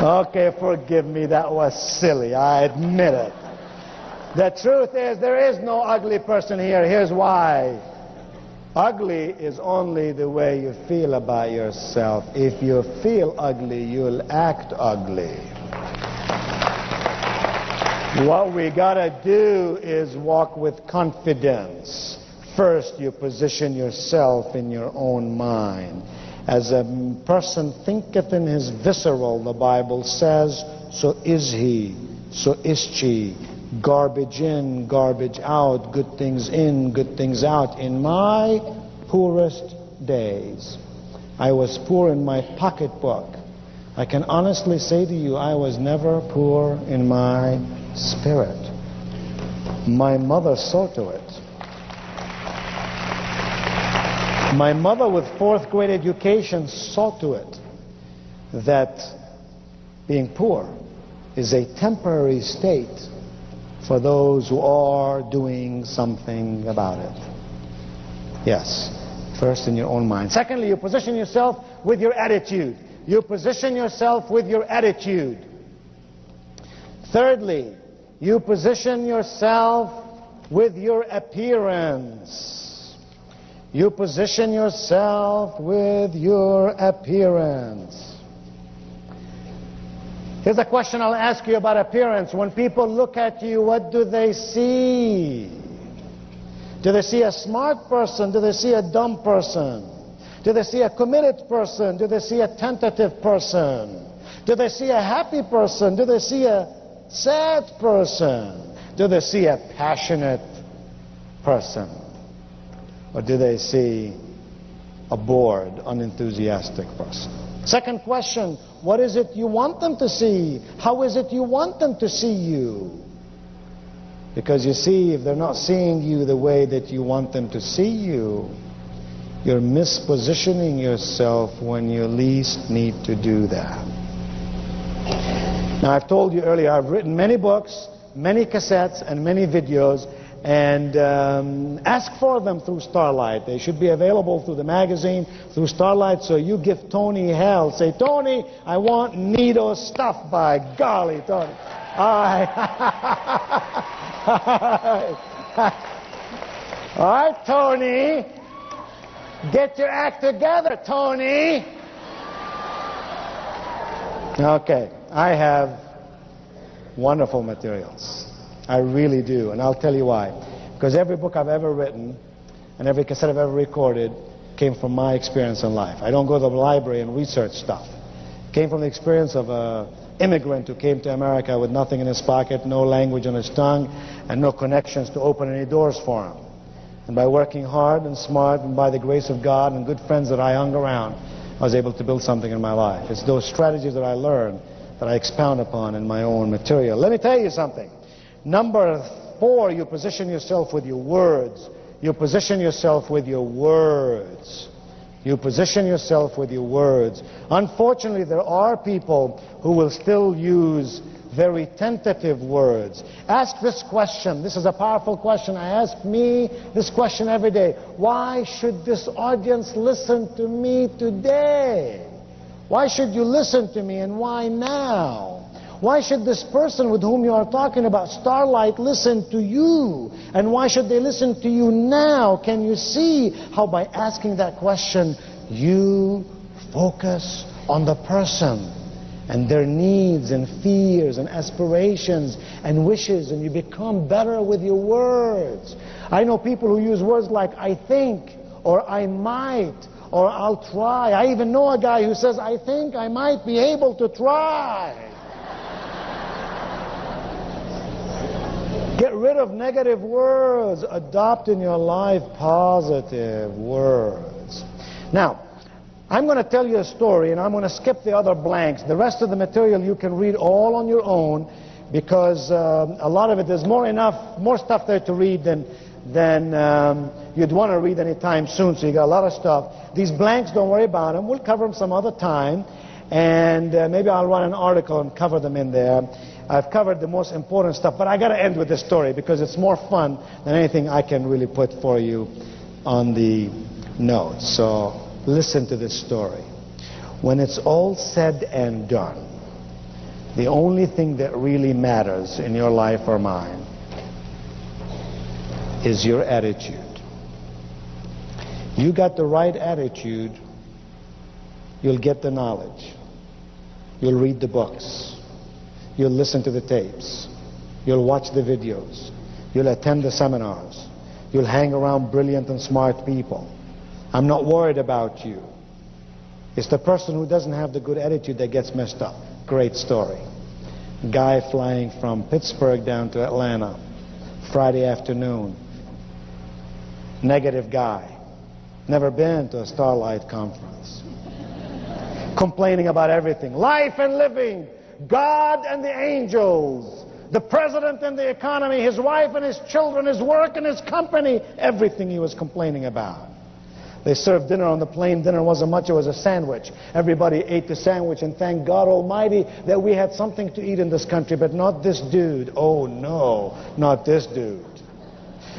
Okay, forgive me, that was silly, I admit it. The truth is, there is no ugly person here. Here's why. Ugly is only the way you feel about yourself. If you feel ugly, you'll act ugly. What we gotta do is walk with confidence. First, you position yourself in your own mind. As a person thinketh in his visceral, the Bible says, so is he, so is she. Garbage in, garbage out, good things in, good things out. In my poorest days, I was poor in my pocketbook. I can honestly say to you, I was never poor in my spirit. My mother saw to it. My mother with 4th grade education saw to it that being poor is a temporary state for those who are doing something about it. Yes, first in your own mind. Secondly, you position yourself with your attitude. You position yourself with your attitude. Thirdly, you position yourself with your appearance. You position yourself with your appearance. Here's a question I'll ask you about appearance. When people look at you, what do they see? Do they see a smart person? Do they see a dumb person? Do they see a committed person? Do they see a tentative person? Do they see a happy person? Do they see a sad person? Do they see a passionate person? Or do they see a bored, unenthusiastic person? Second question, what is it you want them to see? How is it you want them to see you? Because you see, if they're not seeing you the way that you want them to see you, you're mispositioning yourself when you least need to do that. Now, I've told you earlier, I've written many books, many cassettes, and many videos, and ask for them through Starlight. They should be available through the magazine, through Starlight, so you give Tony hell. Say, Tony, I want Nido stuff, by golly, Tony. All right. All right, Tony. Get your act together, Tony. Okay, I have wonderful materials. I really do, and I'll tell you why. Because every book I've ever written and every cassette I've ever recorded came from my experience in life. I don't go to the library and research stuff. It came from the experience of an immigrant who came to America with nothing in his pocket, no language on his tongue, and no connections to open any doors for him. And by working hard and smart and by the grace of God and good friends that I hung around, I was able to build something in my life. It's those strategies that I learned that I expound upon in my own material. Let me tell you something. Number 4, you position yourself with your words. You position yourself with your words. You position yourself with your words. Unfortunately, there are people who will still use very tentative words. Ask this question. This is a powerful question. I ask me this question every day. Why should this audience listen to me today? Why should you listen to me, and why now? Why should this person with whom you are talking about, Starlight, listen to you? And why should they listen to you now? Can you see how by asking that question, you focus on the person and their needs and fears and aspirations and wishes, and you become better with your words? I know people who use words like I think, or I might, or I'll try. I even know a guy who says, I think I might be able to try. Get rid of negative words. Adopt in your life positive words. Now, I'm going to tell you a story, and I'm going to skip the other blanks. The rest of the material you can read all on your own, because a lot of it, there's more stuff there to read than you'd want to read anytime soon, so you got a lot of stuff. These blanks, don't worry about them. We'll cover them some other time, and maybe I'll run an article and cover them in there. I've covered the most important stuff, but I got to end with this story because it's more fun than anything I can really put for you on the notes. So listen to this story. When it's all said and done, the only thing that really matters in your life or mine is your attitude. You got the right attitude, you'll get the knowledge. You'll read the books. You'll listen to the tapes. You'll watch the videos. You'll attend the seminars. You'll hang around brilliant and smart people. I'm not worried about you. It's the person who doesn't have the good attitude that gets messed up. Great story. Guy flying from Pittsburgh down to Atlanta, Friday afternoon. Negative guy. Never been to a Starlight conference. complaining about everything. Life and living, God and the angels, the president and the economy, his wife and his children, his work and his company, everything he was complaining about. They served dinner on the plane. Dinner wasn't much, it was a sandwich. Everybody ate the sandwich, and thank God Almighty that we had something to eat in this country, but not this dude. Oh no, not this dude.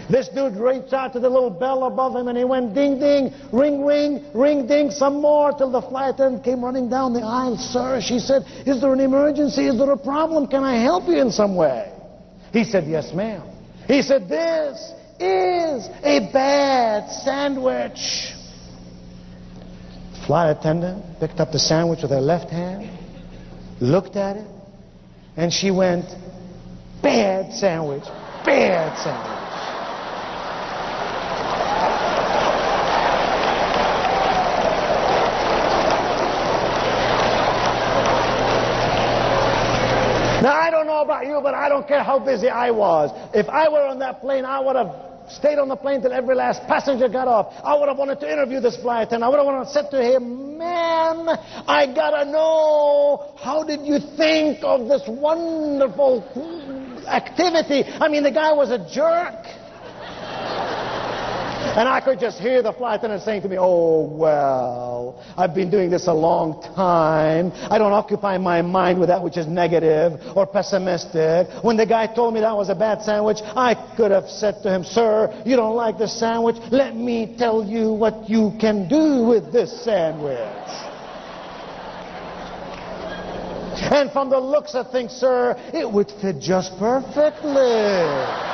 This dude reached out to the little bell above him, and he went ding ding, ring ring, ring ding, some more, till the flight attendant came running down the aisle. Sir, she said, is there an emergency? Is there a problem? Can I help you in some way? He said, yes ma'am. He said, this is a bad sandwich. Flight attendant picked up the sandwich with her left hand, looked at it, and she went, bad sandwich, bad sandwich. Now, I don't know about you, but I don't care how busy I was. If I were on that plane, I would have stayed on the plane till every last passenger got off. I would have wanted to interview this flight attendant. I would have wanted to say to him, man, I gotta know, how did you think of this wonderful activity? I mean, the guy was a jerk. And I could just hear the flight attendant saying to me, oh, well, I've been doing this a long time. I don't occupy my mind with that which is negative or pessimistic. When the guy told me that was a bad sandwich, I could have said to him, sir, you don't like this sandwich? Let me tell you what you can do with this sandwich. And from the looks of things, sir, it would fit just perfectly.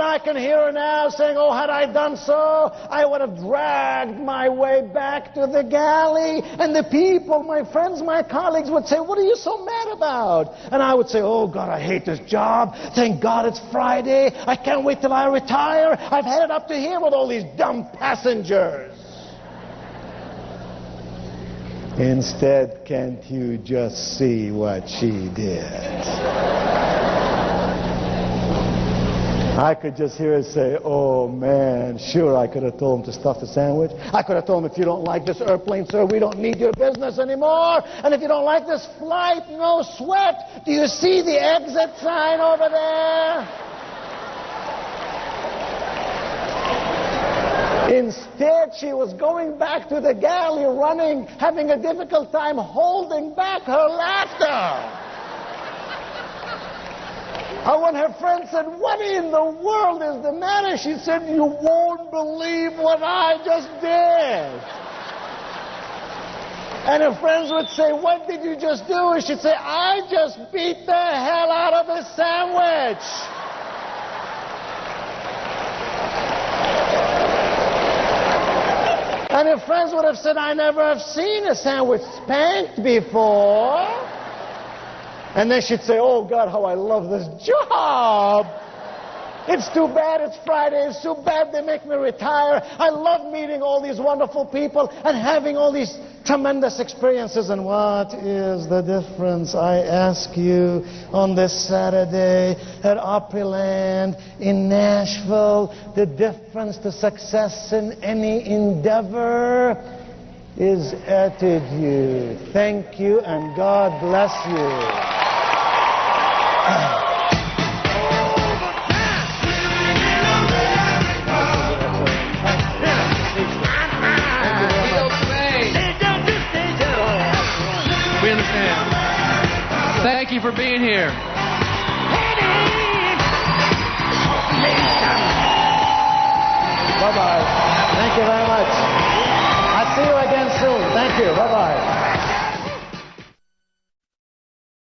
I can hear her now saying, oh, had I done so, I would have dragged my way back to the galley. And the people, my friends, my colleagues would say, what are you so mad about? And I would say, oh, God, I hate this job. Thank God it's Friday. I can't wait till I retire. I've headed up to here with all these dumb passengers. Instead, can't you just see what she did? I could just hear her say, oh man, sure, I could have told him to stuff the sandwich. I could have told him, if you don't like this airplane, sir, we don't need your business anymore. And if you don't like this flight, no sweat. Do you see the exit sign over there? Instead, she was going back to the galley, running, having a difficult time holding back her laughter. And when her friend said, what in the world is the matter? She said, you won't believe what I just did. And her friends would say, what did you just do? And she'd say, I just beat the hell out of a sandwich. And her friends would have said, I never have seen a sandwich spanked before. And then she'd say, oh, God, how I love this job. It's too bad it's Friday. It's too bad they make me retire. I love meeting all these wonderful people and having all these tremendous experiences. And what is the difference, I ask you, on this Saturday at Opryland in Nashville? The difference to success in any endeavor is attitude. Thank you, and God bless you. We understand. Thank you for being here. Bye-bye. Thank you very much. I'll see you again soon. Thank you. Bye-bye.